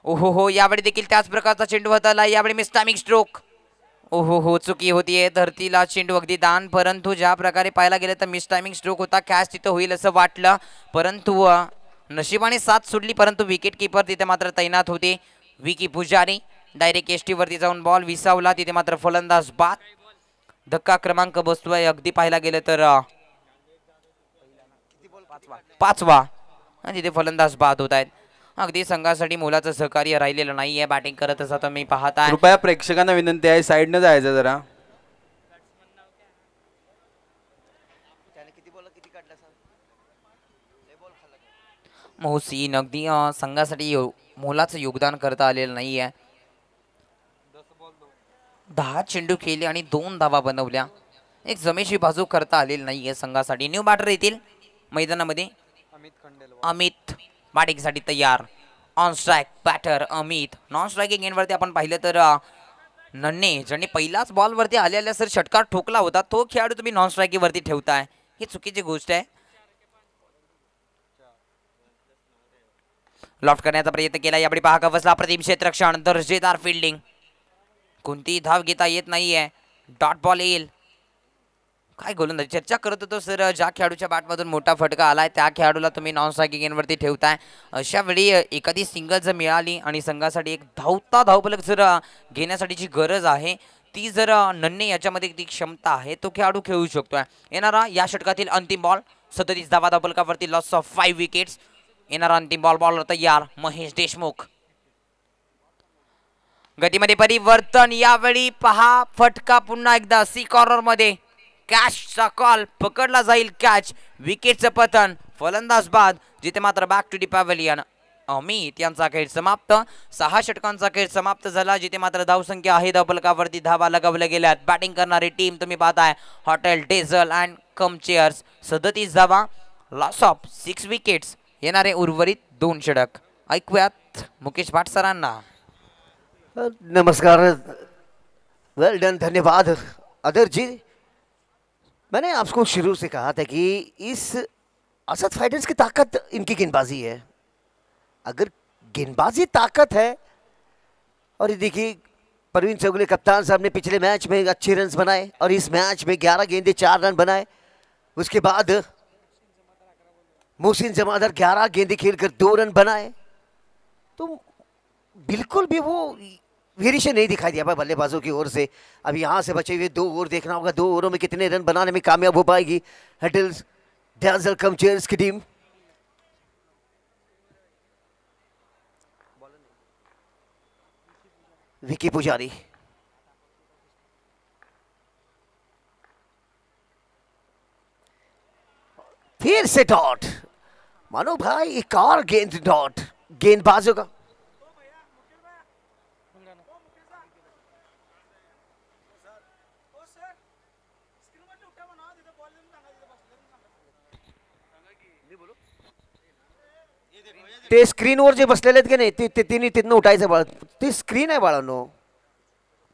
ओहो हो, यावेळी देखील त्याच प्रकारचा चेंडू हाताला, यावेळी मिस टायमिंग स्ट्रोक. ओहो हो, चुकी होतीये. धरतीला चेंडू अगदी दान, परंतु ज्या प्रकारे पाहायला गेलं तर मिस टायमिंग स्ट्रोक होता. कॅच तिथं होईल असं वाटलं, परंतु नशिबाने साथ सुटली, परंतु विकेट किपर तिथे मात्र तैनात होते. विकी पुजारी डायरेक्ट एसटी वरती जाऊन बॉल विसावला. तिथे मात्र फलंदाज बाद. धक्का क्रमांक बसतोय अगदी पाहायला गेलं तर 5वा, आणि तिथे फलंदाज बाद होत आहेत. अगदी संघासाठी मोलाचं सहकार्य राहिलेलं नाहीये. बॅटिंग करत असं तुम्ही पाहताय.
कृपया प्रेक्षकांना विनंती आहे, साईडनं जायचं जरा.
मोहसिन अगदी संघासाठी मोलाचं योगदान करता आलेलं नाहीये. 10 चेंडू खेळले आणि 2 धावा बनवल्या. एक जमेची बाजू करता आलेली नाहीये संघासाठी. न्यू बॅटर येतील मैदानामध्ये. अमित बॅटिंगसाठी तयार. On strike batter Amit. Non striking एंडवरती आपण पाहिलं तर नन्हे, ज्यांनी पहिलाच बॉलवरती आलेल्या सर षटकार ठोकला होता, तो खेळाडू तुम्ही नॉन स्ट्रायकिंग वरती ठेवताय, ही चुकीची गोष्ट आहे. लॉफ्ट करण्याचा प्रयत्न केला. यावेळी पहा का बसला प्रतिम क्षेत्ररक्षण. दर्जेदार फिल्डिंग. कोणतीही धाव घेता येत नाहीये. डॉट बॉल येईल. काय गोलंदाजी चर्चा करत होतो सर, ज्या खेळाडूच्या बॅटमधून मोठा फटका आलाय त्या खेळाडूला तुम्ही नॉन स्ट्रायकिंग एंडवरती ठेवताय. अशा वेळी एखादी सिंगल जर मिळाली आणि संघासाठी एक धावफलक जर घेण्यासाठीची गरज आहे, ती जर नन्हे याच्यामध्ये ती क्षमता आहे, तो खेळाडू खेळू शकतोय. येणारा या षटकातील अंतिम बॉल. 37 धावफलकावरती लॉस ऑफ 5 विकेट्स. येणारा अंतिम बॉल तयार महेश देशमुख. गतीमध्ये परिवर्तन. यावेळी पहा फटका पुन्हा एकदा सी कॉर्नर मध्ये. कॅचचा कॉल पकडला जाईल. कॅच. विकेटचं पतन. फलंदाज बाद. जिथे मात्र back to the pavilion. Amit यांचा खेळ समाप्त. 6 षटकांचा खेळ समाप्त झाला. जिथे मात्र धावसंख्या आहे धावफलकावरती धावा लगावल्या गेल्यात. बॅटिंग करणारी टीम तुम्ही पाहताय hotel dazzle and come chairs. 37 धावा. Loss of 6 wickets. येणारे उर्वरित 2 षटक. ऐकूयात मुकेश भाट सरांना.
नमस्कार, वेल डन, धन्यवाद अदर जी. मैंने आपको शुरू से कहा था कि इस असद फाइटर्स की ताकत इनकी गेंदबाजी है. अगर गेंदबाजी ताकत है, और ये देखिए परवीन चौगले कप्तान साहब ने पिछले मैच में अच्छे रन्स बनाए और इस मैच में 11 गेंदे 4 रन बनाए. उसके बाद मोहसिन जमादार 11 गेंदे खेलकर 2 रन बनाए. तो बिल्कुल भी वो वेरिएशन नहीं दिखाई दिया बल्लेबाजों की ओर से. अब यहाँ से बचे हुए 2 ओवर देखना होगा, 2 ओवरों में कितने रन बनाने में कामयाब हो पाएगी हटल्स डेज़ल कम चेयर्स की टीम. विकी पुजारी. फिर से डॉट. मानो भाई एक और गेंद डॉट गेंदबाजों का. ते स्क्रीनवर जे बसलेले आहेत की नाही, ते तिने तिथनं उठायचं बाळ. ती स्क्रीन आहे बाळांनो,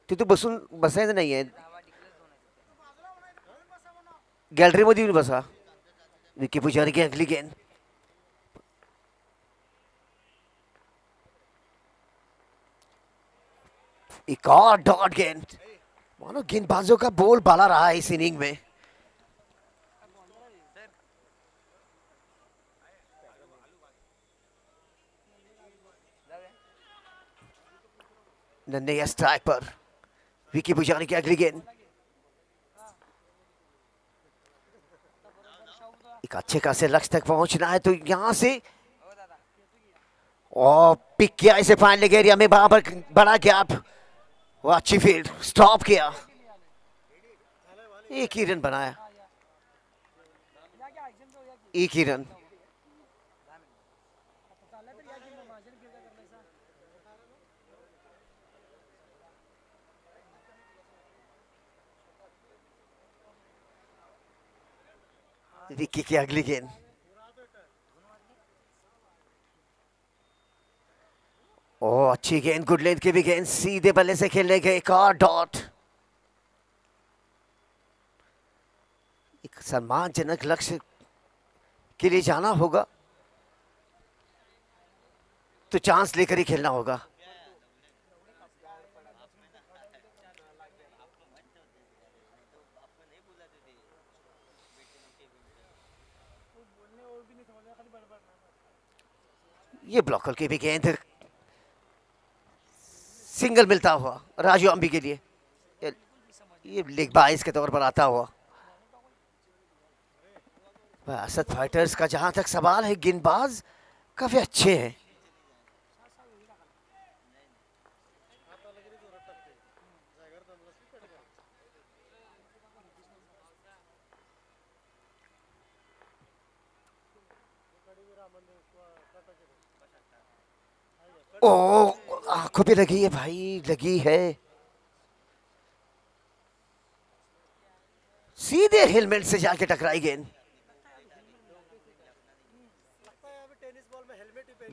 तिथे बसायचं नाही आहे. गॅलरीमध्ये येऊन बसा. विकी पुजारी की अगली गेंद. एक और डॉट गेंद. मानो गेंदबाजों का बोल बाला रहा है इस इनिंग में. नन्हे स्ट्राइक पर विकी पुजारी की अगली गेंद. एक अच्छे खासे लक्ष्य तक पहुंचना है तो यहां से पिक किया इसे फाइनल एरिया में. वहां पर बड़ा गैप. वो अच्छी फील्ड. Stop KIA. एक ही रन बनाया. एक ही रन. विक्की की अगली गेंद. ओ अच्छी गेंद, गुड लेंथ की भी गेंद. सीधे बल्ले से खेलने के एक और डॉट. एक सम्मानजनक लक्ष्य के लिए जाना होगा. तो चांस लेकर ही खेलना होगा। ये ब्लॉकर की भी गेंद, सिंगल मिलता हुआ राजू अंबी के लिए। ये लेग बाइस के तौर पर आता हुआ। असद फाइटर्स का जहां तक सवाल है, गेंदबाज काफी अच्छे हैं। ओ, आंखों पे लगी है भाई, लगी है। सीधे हेलमेट से जाके टकराई गेंद।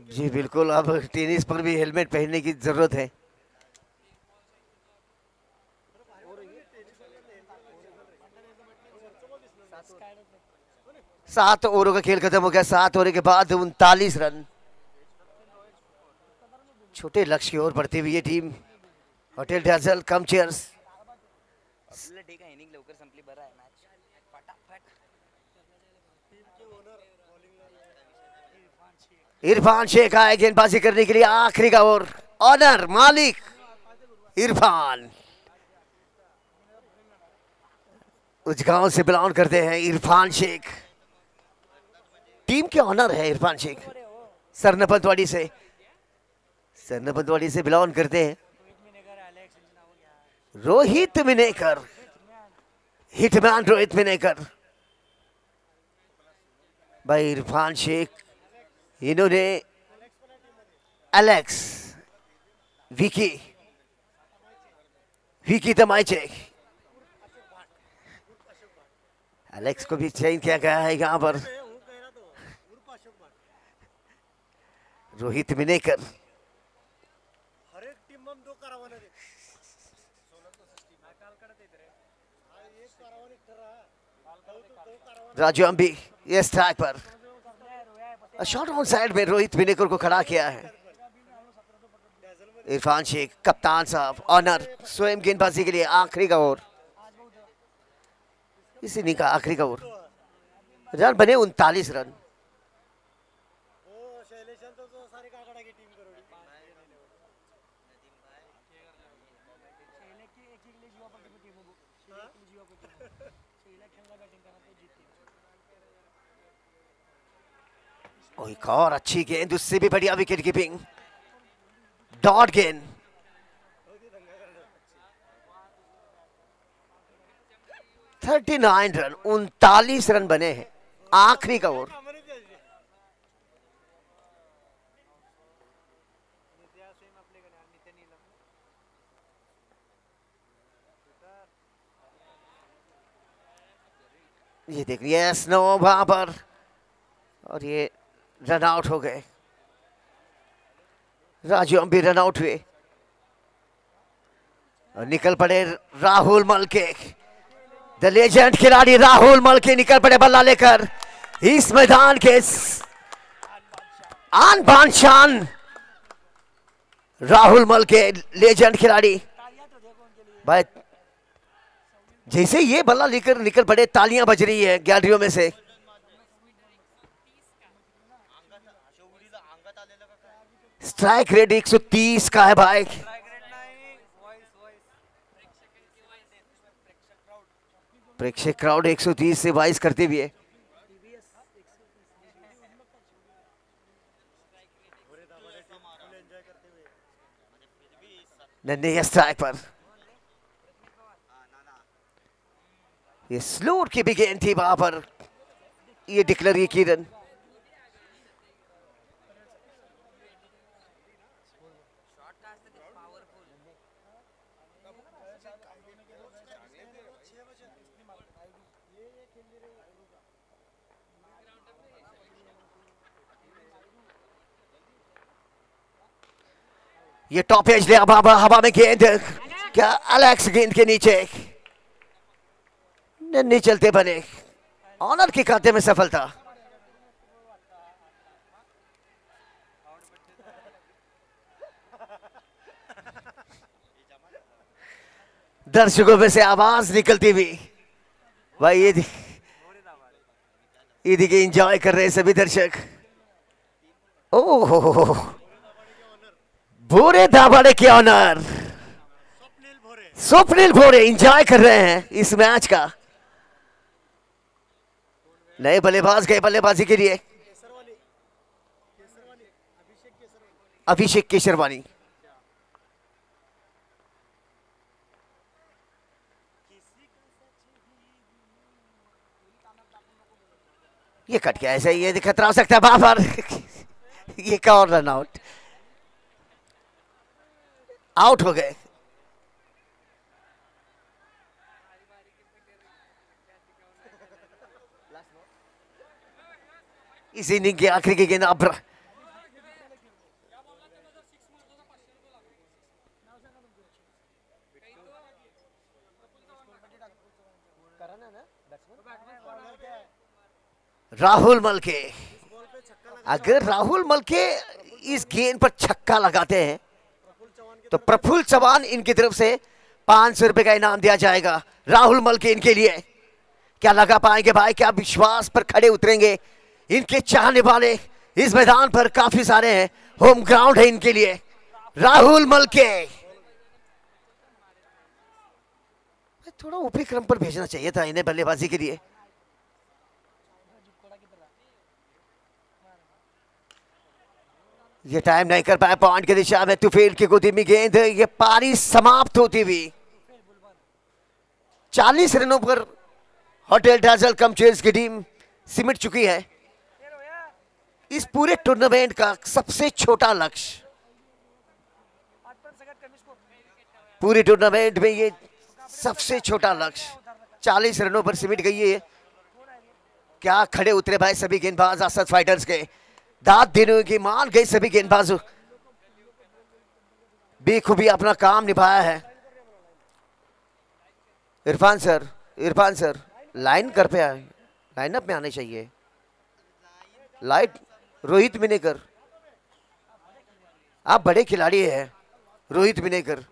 जी बिल्कुल, अब टेनिस पर भी हेलमेट पहनने की जरूरत है। सात ओवरों का खेल खत्म हो गया। 7 ओवर के बाद 39 रन। छोटे लक्ष्य की ओर बढ़ती हुई ये टीम होटल डैजल कम चेयर्स। इरफान शेख आए गेंदबाजी करने के लिए। आखिरी का ओवर, ऑनर मालिक इरफान। उस गांव से बिलोंग करते हैं इरफान शेख। टीम के ऑनर है इरफान शेख। सरनपतवाड़ी से बिलोंग करते हैं। रोहित मिनेकर, हिटमैन रोहित मिनेकर। भाई इरफान शेख, इन्होंने एलेक्स, विकी तमाइचे, एलेक्स को भी चयन किया गया है यहाँ पर। रोहित मिनेकर, राजू अंबी, ये strike per. Shot on side में रोहित मिनेकर को खड़ा किया है इरफान शेख। कप्तान साहब ऑनर स्वयं गेंदबाजी के लिए। आखिरी का ओवर, इसी नहीं का आखिरी का ओवर। रन बने 39 रन। एक और अच्छी गेंद, उससे भी बढ़िया विकेट कीपिंग। डॉट गेंद। थर्टी 39 रन, 39 रन बने हैं। आखिरी का ओवर। ये देखिए स्नो वहां पर, और ये रन आउट हो गए। राजू अंबी रन आउट हुए और निकल पड़े राहुल मलके। द लेजेंड खिलाड़ी राहुल मलके निकल पड़े बल्ला लेकर इस मैदान के आन बान शान। राहुल मलके लेजेंड खिलाड़ी। भाई जैसे ये बल्ला लेकर निकल पड़े, तालियां बज रही है गैलरियों में से। स्ट्राइक रेट 130 का है भाई। प्रेक्षक क्राउड 130 से 22 करते हुए। नन्हे स्ट्राइक पर। ये स्लोर की भी गेंद थी वहां पर। ये डिक्लेयर की रन। ये टॉप एज ले हवा में गेंद। क्या एलेक्स गेंद के नीचे नहीं चलते बने। ऑनर के खाते में सफलता। दर्शकों में से आवाज निकलती हुई भाई ये देखिए एंजॉय कर रहे हैं सभी दर्शक। ओह भोरे दाभाडे के ऑनर स्वप्निल भोरे एंजॉय कर रहे हैं इस मैच का। नए बल्लेबाज गए बल्लेबाजी के लिए। अभिषेक केशरवानी ये कट गया ऐसे ये खतरा हो सकता है बाबर। ये का और रन आउट आउट हो गए। इस इनिंग के आखिरी की गेंद अब राहुल मलके। अगर राहुल मलके इस गेंद पर छक्का लगाते हैं तो प्रफुल्ल चौहान इनकी तरफ से 500 रुपए का इनाम दिया जाएगा। राहुल मलके इनके लिए क्या लगा पाएंगे भाई, क्या विश्वास पर खड़े उतरेंगे इनके चाहने वाले। इस मैदान पर काफी सारे हैं, होम ग्राउंड है इनके लिए। राहुल मलके थोड़ा ऊपरी क्रम पर भेजना चाहिए था इन्हें बल्लेबाजी के लिए। ये टाइम नहीं कर पाया पॉइंट की दिशा में। तुफेल की गोदी में गेंद, ये पारी समाप्त होती हुई 40 रनों पर होटल डाजल कमचेज की टीम सिमट चुकी है। इस पूरे टूर्नामेंट का सबसे छोटा लक्ष्य, पूरे टूर्नामेंट में ये सबसे छोटा लक्ष्य 40 रनों पर सिमट गई है। क्या खड़े उतरे भाई सभी गेंदबाज असद फाइटर्स के। दाद देने की मान गई सभी गेंदबाजों, बेखूबी अपना काम निभाया है। इरफान सर लाइन कर पे आए, लाइनअप में आने चाहिए। लाइट रोहित मिनेकर, आप बड़े खिलाड़ी हैं रोहित मिनेकर।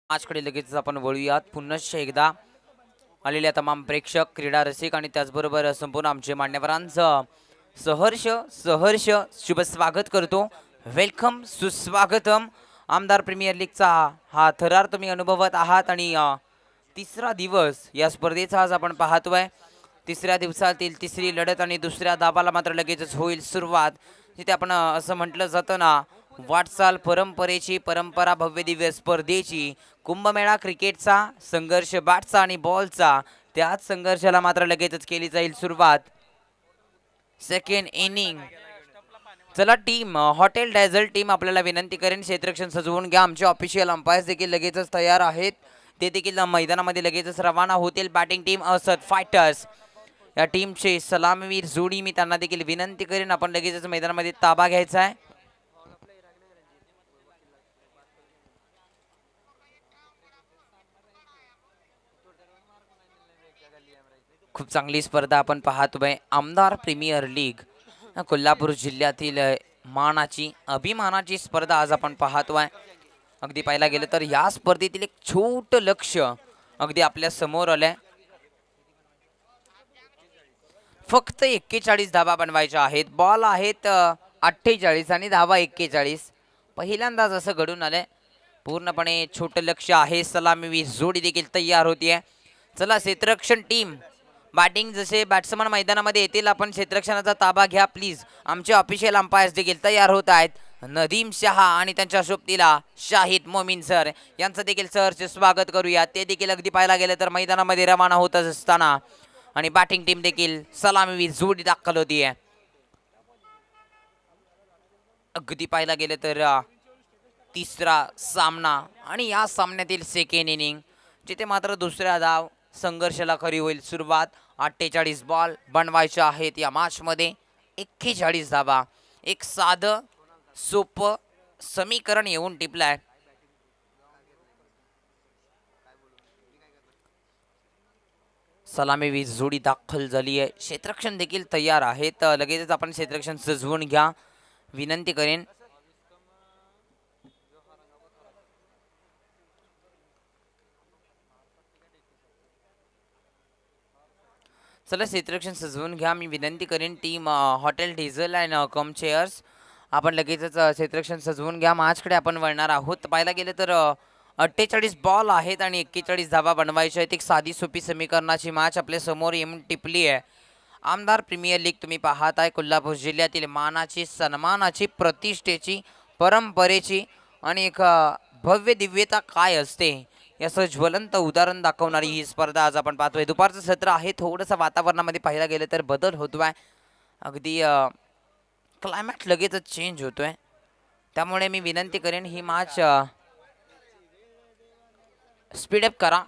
आजकडे लगेच आपण वळूयात पुनश्च एकदा आलेल्या तमाम प्रेक्षक, क्रीडा रसिक आणि त्याचबरोबर संपूर्ण आमचे मान्यवरांचं सहर्ष शुभ स्वागत करतो। वेलकम, सुस्वागतम। आमदार प्रीमियर लीगचा हा थरार तुम्ही अनुभवत आहात आणि तिसरा दिवस या स्पर्धेचा आज आपण पाहतोय। तिसऱ्या दिवसातील तिसरी लढत आणि दुसऱ्या दाबाला मात्र लगेचच होईल सुरुवात। जिथे आपण असं म्हटलं जातं ना, वाटचाल परंपरेची, परंपरा भव्य दिव्य स्पर्धेची, कुंभमेळा क्रिकेटचा, संघर्ष बॅटचा आणि बॉलचा, त्याच संघर्षाला मात्र लगेचच केली जाईल सुरुवात। Second inning. चला टीम, हॉटेल डायझल टीम आपल्याला विनंती करेन क्षेत्ररक्षण सजवून घ्या। आमचे ऑफिशियल अंपायर्स देखील लगेचच तयार आहेत, ते देखील मैदानामध्ये लगेचच रवाना होतील। बॅटिंग टीम असद फायटर्स, या टीमचे सलामीवीर जोडी मी त्यांना देखील विनंती करेन आपण लगेचच मैदानामध्ये ताबा घ्यायचा आहे। खूप चांगली स्पर्धा आपण पाहतोय। आमदार प्रीमियर लीग कोल्हापूर जिल्ह्यातील मानाची, अभिमानाची स्पर्धा आज आपण पाहतोय। अगदी पाहायला गेलं तर या स्पर्धेतील एक छोटं लक्ष अगदी आपल्या समोर आलंय। फक्त 41 धावा बनवायच्या आहेत। बॉल आहेत 48 आणि धावा 41। पहिल्यांदाच असं घडून आलंय पूर्णपणे छोटं लक्ष आहे. सलामीवीर जोडी देखील तयार होतीये. चला क्षेत्ररक्षण टीम बॅटिंग जसे बॅट्समन मैदानामध्ये येतील आपण क्षेत्ररक्षणाचा ताबा घ्या प्लीज. आमचे ऑफिशियल अंपायर्स देखील तयार होत आहेत. नदीम शहा आणि त्यांच्या सोबतीला शाहिद मोमीन सर यांचं देखील सरचे स्वागत करूया. ते देखील अगदी पाहायला गेलं तर मैदानामध्ये रवाना होत असताना आणि बॅटिंग टीम देखील सलामीवीर जोडी दाखल होतीये. अगदी पाहायला गेलं तर तिसरा सामना आणि या सामन्यातील सेकंड इनिंग जिथे मात्र दुसऱ्या धाव संघर्षाला खरी होईल सुरुवात. 48 बॉल बनवायचे आहेत या मॅच मध्ये. 41 धावा. एक साधं सोपं समीकरण येऊन टिपलाय. सलामीवीर जोडी दाखल झाली आहे. क्षेत्ररक्षण देखील तयार आहेत. लगेचच आपण क्षेत्ररक्षण सजवून घ्या विनंती करेन. चला क्षेत्ररक्षण सजवून घ्या मी विनंती करेन. Team hotel diesel and come chairs आपण लगेचच क्षेत्ररक्षण सजवून घ्या. मॅचकडे आपण वळणार आहोत. पाहायला गेलं तर 48 बॉल आहेत आणि 41 धावा बनवायच्या आहेत. एक साधी सोपी समीकरणाची मॅच आपल्या समोर येऊन टिपली आहे. आमदार प्रीमियर लीग तुम्ही पाहत आहे. कोल्हापूर जिल्ह्यातील मानाची सन्मानाची प्रतिष्ठेची परंपरेची आणि एक भव्य दिव्यता काय असते याचं ज्वलंत उदाहरण दाखवणारी ही स्पर्धा आज आपण पाहतोय. दुपारचं सत्र आहे. थोडंसं वातावरणामध्ये पाहायला गेलं तर बदल होतोय. अगदी क्लायमॅट लगेचच चेंज होतोय. त्यामुळे मी विनंती करेन ही मॅच स्पीडअप करा.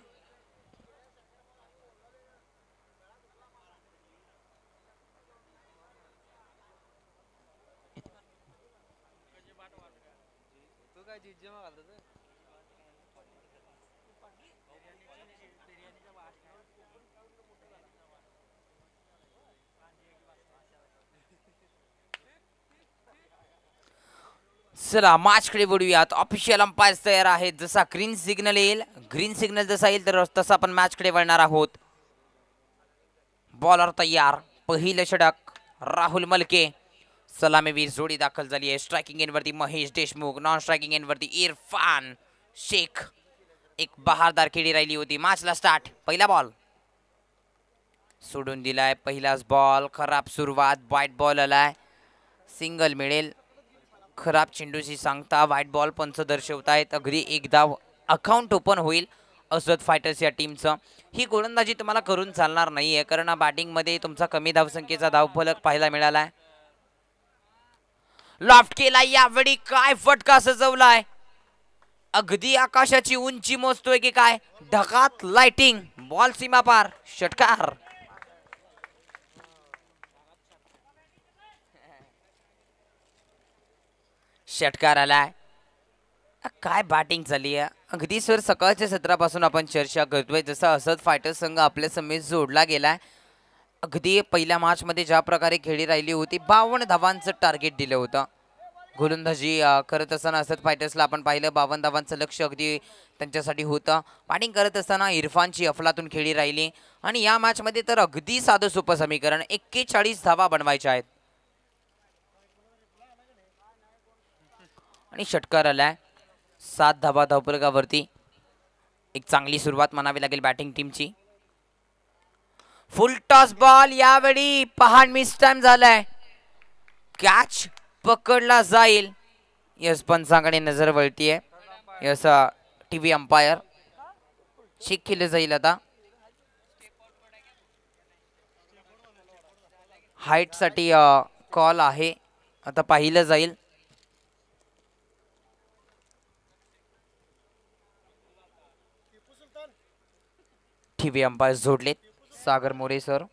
चला मॅचकडे वळूयात. ऑफिशियल अंपायर्स तयार आहेत. जसा ग्रीन सिग्नल येईल ग्रीन सिग्नल जसा येईल तर तसं आपण मॅचकडे वळणार आहोत. बॉलर तयार. पहिलं षटक राहुल मलके. सलामीवीर जोडी दाखल झाली आहे. स्ट्रायकिंग एंडवरती महेश देशमुख. नॉन स्ट्रायकिंग एंडवरती इरफान शेख. एक बहारदार खेळी राहिली होती. मॅचला स्टार्ट. पहिला बॉल सोडून दिलाय. पहिलाच बॉल. खराब सुरुवात. व्हाईट बॉल आलाय. सिंगल मिळेल. खराब चेंडूची सांगता व्हाईट बॉल पंच दर्शवतायत. अगदी एक धाव अकाउंट ओपन होईल असद फायटर्स या टीमचं. ही गोलंदाजी तुम्हाला करून चालणार नाहीये कारण बॅटिंगमध्ये तुमचा कमी धावसंख्येचा धावफलक पाहायला मिळालाय. लॉफ्ट केला यावेळी. काय फटका सजवलाय. अगदी आकाशाची उंची मोजतोय की काय. ढगात लाइटिंग. बॉल सीमा पार. षटकार. षटकार आलाय. काय बॅटिंग झाली आहे. अगदी सर सकाळच्या सत्रापासून आपण चर्चा करतोय जसं असद फायटर्स संघ आपल्या समेत जोडला गेलाय. अगदी पहिल्या मॅच मध्ये ज्या प्रकारे खेळी राहिली होती 52 धावांचं टार्गेट दिलं होतं. गोलंदाजी करत असताना असद फायटर्सला आपण पाहिलं 52 धावांचं लक्ष अगदी त्यांच्यासाठी होतं. बॅटिंग करत असताना इरफानची अफलातून खेळी राहिली आणि या मॅच मध्ये तर अगदी साधं सोपं समीकरण 41 धावा बनवायच्या आहेत आणि षटकार आलाय. 7 धावा धावफलकावरती. एक चांगली सुरुवात म्हणावी लागेल बॅटिंग टीमची. फुल टॉस बॉल. यावेळी पहाड मिस टाइम झालाय. कॅच पकडला जाईल. यस पंचांकडे नजर वळतीये. यस टीव्ही अंपायर चेक केलं जाईल. आता हाईट साठी कॉल आहे. आता पाहिलं जाईल. टीव्ही अंपायर जोडलेत सागर मोरे सर.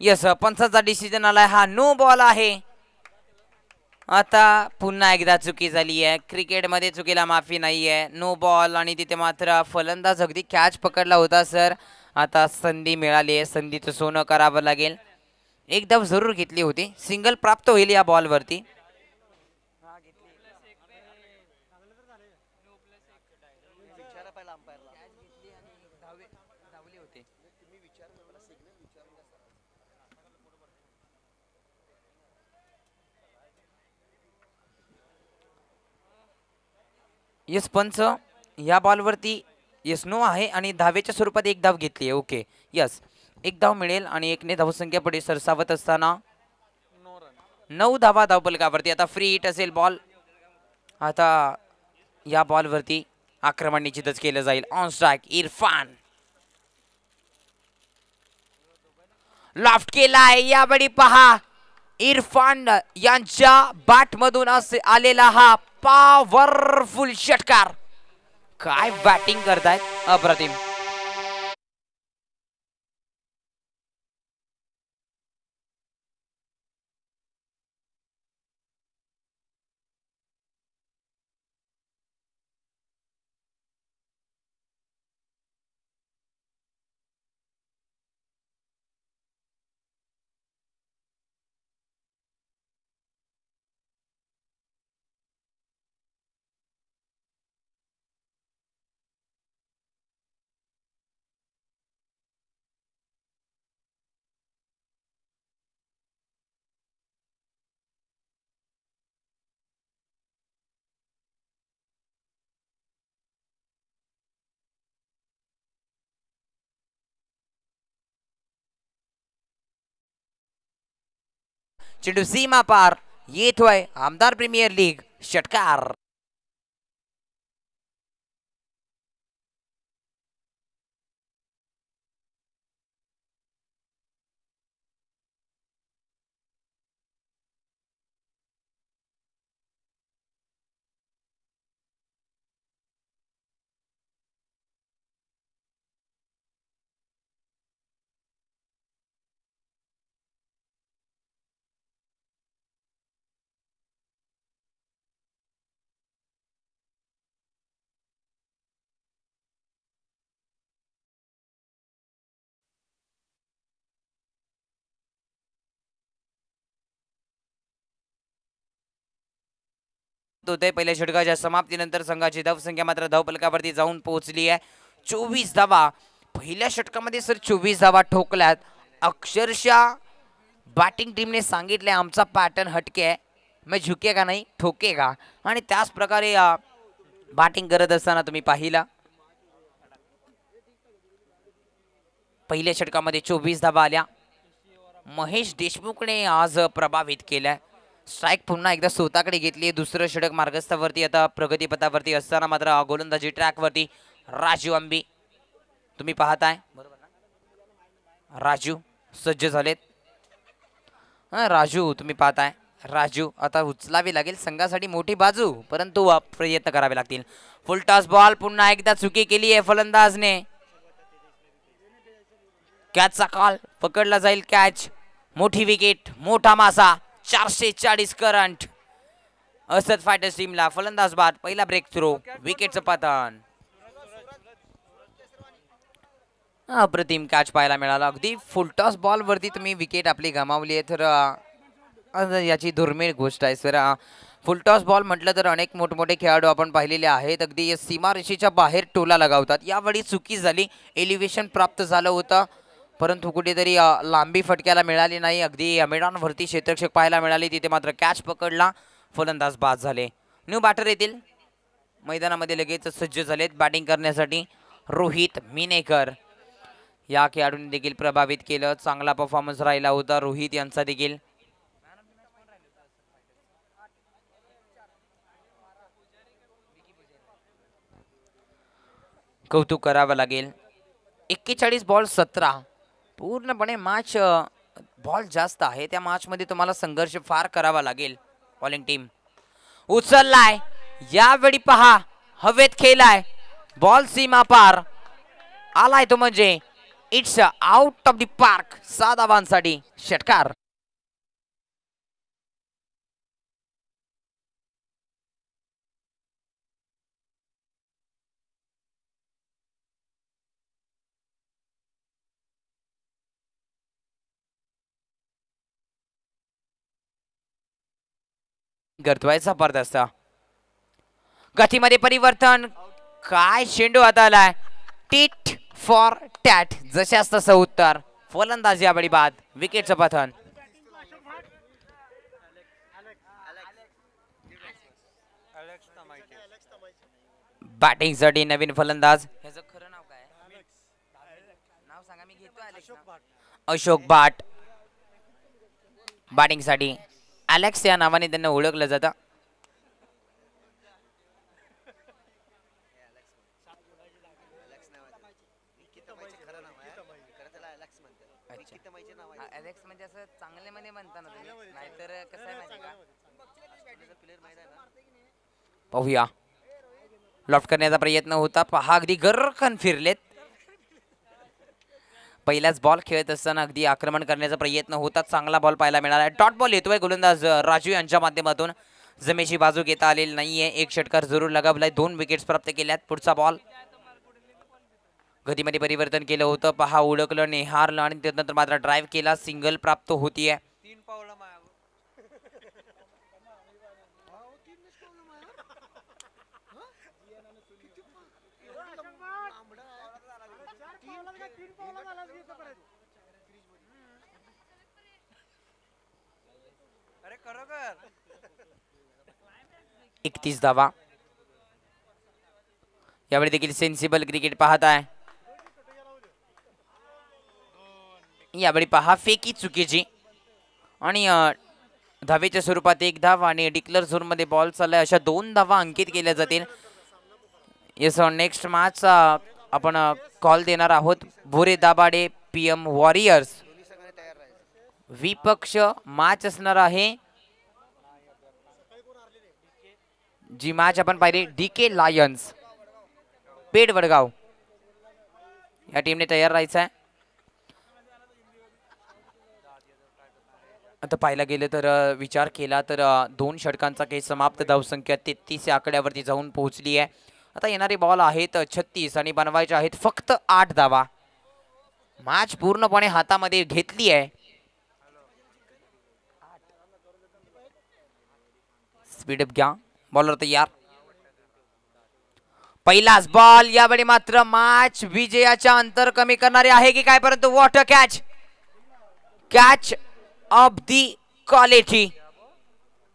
यस पंचाचा डिसिजन आलाय. हा नो बॉल आहे. आता पुन्हा एकदा चुकी झाली आहे. क्रिकेटमध्ये चुकीला माफी नाही आहे. नो बॉल आणि तिथे मात्र फलंदाज अगदी कॅच पकडला होता सर. आता संधी मिळाली आहे, संधीचं सोनं करावं लागेल. एक धाव जरूर घेतली होती, सिंगल प्राप्त होईल या बॉलवरती. यस पंच या बॉलवरती यस नो आहे आणि धावेच्या स्वरूपात एक धाव घेतली आहे. ओके यस, एक धाव मिळेल आणि एकने धावसंख्या पुढे सरसावत असताना 9 धावा धावफलकावरती. आता फ्री हिट असेल बॉल. आता या बॉलवरती आक्रमण निश्चितच केलं जाईल. ऑन स्ट्राइक इरफान, लॉफ्ट केलाय यावेळी पहा. इरफान यांच्या बॅट मधून आलेला हा पॉवरफुल षटकार. काय बॅटिंग करतायत, अप्रतिम. चेंडू सीमा पार येतोय. आमदार प्रीमियर लीग षटकार. होते पहिल्या षटकाच्या समाप्तीनंतर संघाची धावसंख्या मात्र धावफलकावरती जाऊन पोहोचली आहे. 24 धावा पहिल्या षटकामध्ये सर. 24 धावा ठोकल्यात. अक्षरशः बॅटिंग टीमने सांगितले आमचा पॅटर्न हटके आहे, मैं झुकेगा नाही ठोकेगा. आणि त्याच प्रकारे बॅटिंग करत असताना तुम्ही पाहिला पहिल्या षटकामध्ये 24 धावा आल्या. महेश देशमुखने आज प्रभावित केलाय. स्ट्राइक पुन्हा एकदा स्वतःकडे घेतली. दुसरं षटक मार्गस्थावरती आता प्रगतीपथावरती असताना मात्र गोलंदाजी ट्रॅकवरती राजू आंबी तुम्ही पाहताय बरोबर ना. राजू सज्ज झालेत. राजू तुम्ही पाहताय. राजू आता उचलावी लागेल संघासाठी मोठी बाजू, परंतु प्रयत्न करावे लागतील. फुल टॉस बॉल पुन्हा एकदा चुकी केली आहे फलंदाजने. कॅचचा कॉल पकडला जाईल. कॅच, मोठी विकेट, मोठा मासा. 440 करंट असत फायटर्स टीमला. फलंदाज बाद. पहिला ब्रेक थ्रो, विकेटचं पतन. अप्रतिम कॅच पाहायला मिळाला. अगदी फुलटॉस बॉल वरती तुम्ही विकेट आपली गमावली आहे तर याची दुर्मिळ गोष्ट आहे सर. फुलटॉस बॉल म्हटलं तर अनेक मोठमोठे खेळाडू आपण पाहिलेले आहेत अगदी सीमारेषेच्या बाहेर टोला लगावतात. यावेळी चुकी झाली. एलिव्हेशन प्राप्त झालं होतं परंतु कुठेतरी लांबी फटक्याला मिळाली नाही. अगदी मैदानावरती क्षेत्ररक्षक पाहायला मिळाली, तिथे मात्र कॅच पकडला. फलंदाज बाद झाले. न्यू बॅटर येतील मैदानामध्ये लगेच सज्ज झालेत बॅटिंग करण्यासाठी. रोहित मिनेकर या खेळाडूंनी देखील प्रभावित केलं. चांगला परफॉर्मन्स राहिला होता रोहित यांचा देखील. कौतुक करावं लागेल. 41 बॉल 17 पूर्णपणे मॅच बॉल जास्त आहे. त्या मॅच मध्ये तुम्हाला संघर्ष फार करावा लागेल. बॉलिंग टीम उचललाय यावेळी पहा. हवेत खेळलाय बॉल सीमा पार आलाय तो म्हणजे it's out of the park. 6 धावांसाठी षटकार. करतोय जबरदस्त. गतीमध्ये परिवर्तन. काय चेंडू आता आलाय. Tit for tat. जशास तसं उत्तर. फलंदाजी यावेळी बाद. विकेटचं पतन. बॅटिंगसाठी नवीन फलंदाज. ह्याचं खरं नाव काय? नाव सांगा, मी घेतो. अशोक भाट. बॅटिंगसाठी अलेक्स या नावाने त्यांना ओळखलं जातं. अलेक्स म्हणजे असं चांगल्यामध्ये म्हणता ना तुम्ही, नाहीतर कसं आहे माहिती का. पाहूया. लॉफ्ट करण्याचा प्रयत्न होता. पहा अगदी गर्रकन फिरलेत. पहिल्याच बॉल खेळत असताना अगदी आक्रमण करण्याचा प्रयत्न होता. चांगला बॉल पाहायला मिळाला. डॉट बॉल येतोय गोलंदाज राजू यांच्या माध्यमातून. जमेची बाजू घेता आलेली नाहीये. एक षटकार जरूर लगावलाय. 2 विकेट्स प्राप्त केल्यात. पुढचा बॉल. गतीमध्ये परिवर्तन केलं होतं. पहा उडकलं, नेहारलं आणि त्यानंतर मात्र ड्राईव्ह केला. सिंगल प्राप्त होतीये.
खरोखर
31 धावा. यावेळी देखील सेन्सिबल क्रिकेट पाहत आहे. यावेळी पहा फेकी चुकीची आणि धावेच्या स्वरूपात 1 धाव आणि डिक्लेअर झोन मध्ये बॉल चाललाय. अशा 2 धावा अंकित केल्या जातील. येस, नेक्स्ट मॅच आपण कॉल देणार आहोत. भोरे दाभाडे PM वॉरियर्स विपक्ष मॅच असणार आहे. जी मॅच आपण पाहिली DK लायन्स पेड वडगाव या टीमने तयार राहायचं आहे. आता पाहायला गेलं तर विचार केला तर 2 षटकांचा काही समाप्त धावसंख्या 33 या आकड्यावरती जाऊन पोहोचली आहे. आता येणारे बॉल आहेत 36 आणि बनवायचे आहेत फक्त 8 धावा. मॅच पूर्णपणे हातामध्ये घेतली आहे. स्पीडअप घ्या. बॉलर तयार. पहिलाच बॉल. यावेळी मात्र मॅच विजयाच्या अंतर कमी करणारे आहे की काय, परंतु what a catch of the quality.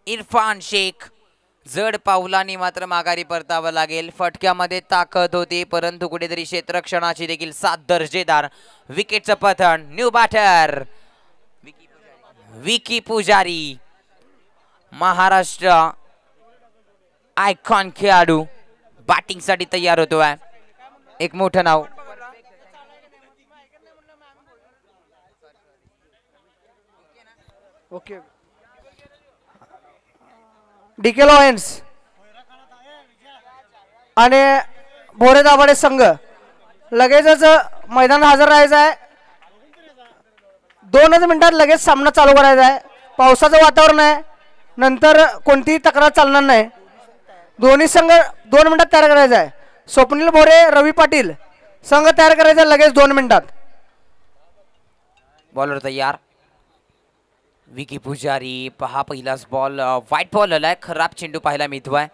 Irfan Shaikh. जड पावलांनी मात्र माघारी परतावं लागेल. फटक्यामध्ये ताकद होती परंतु कुठेतरी क्षेत्ररक्षणाची देखील साथ दर्जेदार. विकेटचं पतन. न्यू बॅटर विकी पुजारी. महाराष्ट्र आयकॉन खेळाडू बॅटिंग साठी तयार होतोय. एक मोठं नाव.
ओके. DK लायन्स आणि भोरे दाभाडे संघ लगेचच मैदान हजर राहायचं आहे. 2च मिनिटात लगेच सामना चालू करायचा आहे. पावसाचं वातावरण आहे. नंतर कोणतीही तक्रार चालणार नाही. दोन्ही संघ 2 मिनिटात तयार करायचा आहे. स्वप्नील भोरे, रवी पाटील संघ तयार करायचा लगेच 2 मिनिटात.
बॉलर तयार. विकी पुजारी. पहा पहिलाच बॉल व्हाईट बॉल आलाय. खराब चेंडू पाहायला मिळतोय.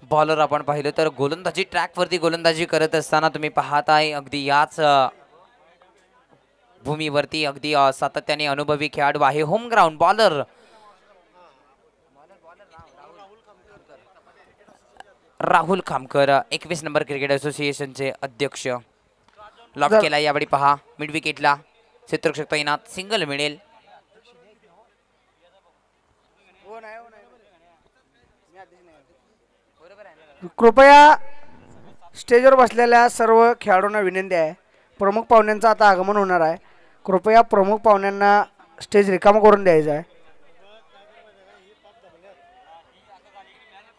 बॉलर आपण पाहिलं तर गोलंदाजी ट्रॅक वरती गोलंदाजी करत असताना तुम्ही पाहताय अगदी याच भूमीवरती अगदी सातत्याने अनुभवी खेळाडू आहे. Home ground bowler Rahul Khamkar 21 number cricket असोसिएशनचे अध्यक्ष. लॉक केला. यावेळी पहा मिड विकेटला क्षेत्ररक्षक तैनात. सिंगल मिळेल.
कृपया स्टेजवर बसलेल्या सर्व खेळाडूंना विनंती आहे. प्रमुख पाहुण्यांचं आता आगमन होणार आहे. कृपया प्रमुख पाहुण्यांना स्टेज रिकामा करून द्यायचं आहे.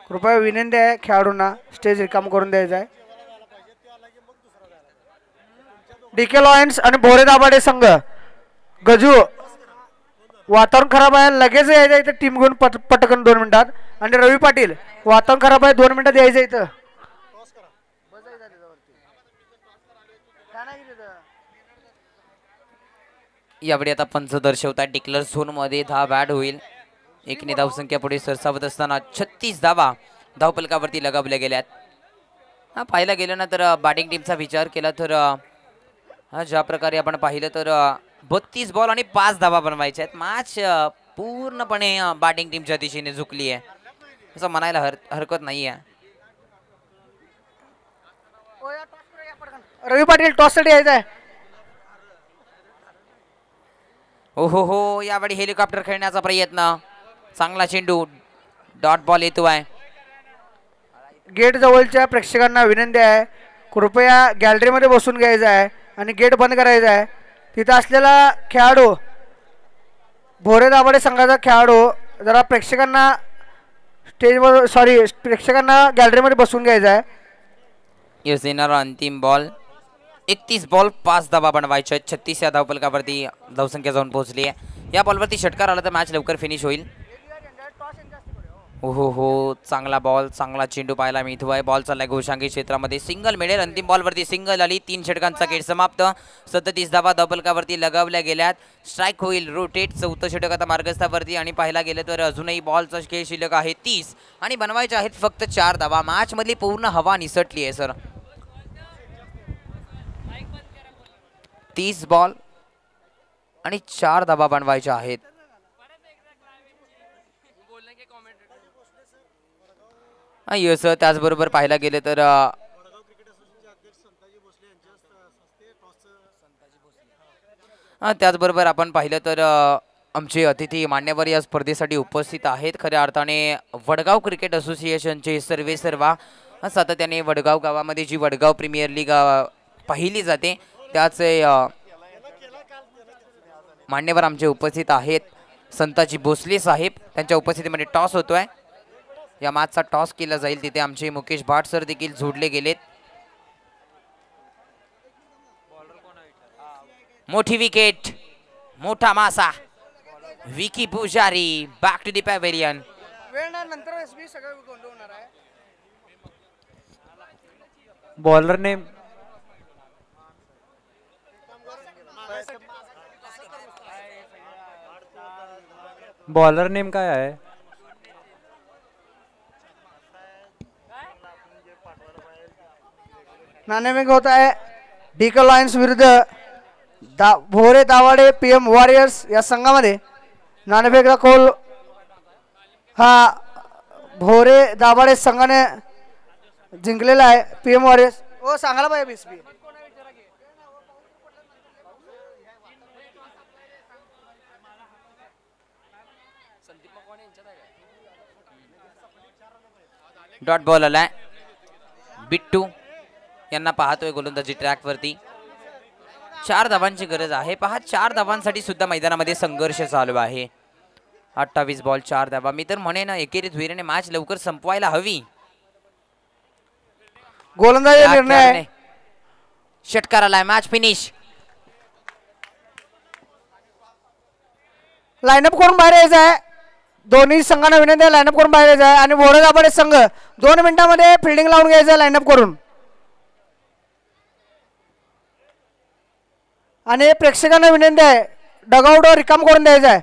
कृपया विनंती आहे खेळाडूंना स्टेज रिकामा करून द्यायचं आहे. DK लायन्स आणि भोरे दाभाडे संघ गजू. वातावरण खराब आहे. लगेच यायचं इथं टीम घेऊन पटकन 2 मिनिटात. आणि रवी पाटील वातावरण खराब आहे. 2 मिनिटात यायचं इथं.
यावेळी आता पंच दर्शवतात डिक्लेअर झोन मध्ये धाव बॅट होईल. एकने धावसंख्या पुढे सरसावत असताना 36 धावा धावपलकावरती लगावल्या गेल्यात. पाहायला गेलं ना तर बॅटिंग टीमचा विचार केला तर ज्या प्रकारे आपण पाहिलं तर 32 बॉल आणि 5 धावा बनवायच्या आहेत. मॅच पूर्णपणे बॅटिंग टीमच्या दिशेने झुकली आहे असं म्हणायला हरकत नाही आहे.
रवी पाटील टॉससाठी यायचं आहे.
हो यावेळी हेलिकॉप्टर खेळण्याचा प्रयत्न. चांगला चेंडू. डॉट बॉल येतो आहे.
गेट जवळच्या प्रेक्षकांना विनंती आहे कृपया गॅलरीमध्ये बसून घ्यायचं आहे आणि गेट बंद करायचं आहे. तिथं असलेला खेळाडू भोरे दाभाडे संघाचा खेळाडू जरा प्रेक्षकांना प्रेक्षकांना गॅलरीमध्ये बसून घ्यायचं आहे.
यस येणारा अंतिम बॉल. 31 बॉल 5 धावा बनवायच्या. 36 या धावपलकावरती धावसंख्या जाऊन पोहोचली आहे. या बॉलवरती षटकार आला तर मॅच लवकर फिनिश होईल. हो चांगला बॉल. चांगला चेंडू पाहायला मिळतो आहे. बॉल चाललाय घोषांगी क्षेत्रामध्ये. सिंगल मिळेल. अंतिम बॉलवरती सिंगल आली. 3 षटकांचा खेळ समाप्त. 37 धावा धावपलकावरती लगावल्या गेल्यात. स्ट्राईक होईल. रोटेट. 4थं षटक आता मार्गस्थावरती आणि पाहायला गेलं तर अजूनही बॉलचा खेळ शिल्लक आहे 30 आणि बनवायचे आहेत फक्त 4 धावा. मॅच मधली पूर्ण हवा निसटली आहे सर. 30 बॉल आणि 4 धावा बनवायच्या आहेत. यस त्याचबरोबर पाहायला गेलं तर त्याचबरोबर आपण पाहिलं तर आमचे अतिथी मान्यवर या स्पर्धेसाठी उपस्थित आहेत. खऱ्या अर्थाने वडगाव क्रिकेट असोसिएशनचे सर्वेसर्वा सातत्याने वडगाव गावामध्ये जी वडगाव प्रीमियर लीग पाहिली जाते त्याचे मान्यवर आमचे उपस्थित आहेत. संताजी भोसले साहेब त्यांच्या उपस्थितीमध्ये टॉस होतोय. या मॅचचा टॉस केला जाईल. तिथे आमचे मुकेश भाट सर देखील जोडले गेलेत. मोठी विकेट. मोठा मासा. Vicky Pujari back to the pavilion.
Bowler name काय आहे?
नाणेफेक होत आहे डिकल लायन्स विरुद्ध भोरे दाभाडे PM वॉरियर्स या संघामध्ये. नाणेफेकचा कौल हा भोरे दाभाडे संघाने जिंकलेला आहे. PM वॉरियर्स हो सांगायला पाहिजे.
डॉट बॉल आलाय. बिट्टू यांना पाहतोय गोलंदाजी ट्रॅक वरती. 4 धावांची गरज आहे. पहा 4 धावांसाठी सुद्धा मैदानामध्ये संघर्ष चालू आहे. 28 बॉल 4 धावा. मी तर म्हणेन एकेरीत वीरेने मॅच लवकर संपवायला हवी.
गोलंदाजी निर्णय.
षटकार आलाय. Match finish.
लाईनअप करून बाहेर यायचं आहे. दोन्ही संघांना विनंती आहे लाईनअप करून बाहेर यायचं आहे आणि भोरे दाभाडे संघ 2 मिनिटांमध्ये फिल्डिंग लावून घ्यायचं आहे लाईनअप करून. आणि प्रेक्षकांना विनंती आहे डगआउट रिकाम करून द्यायचं आहे.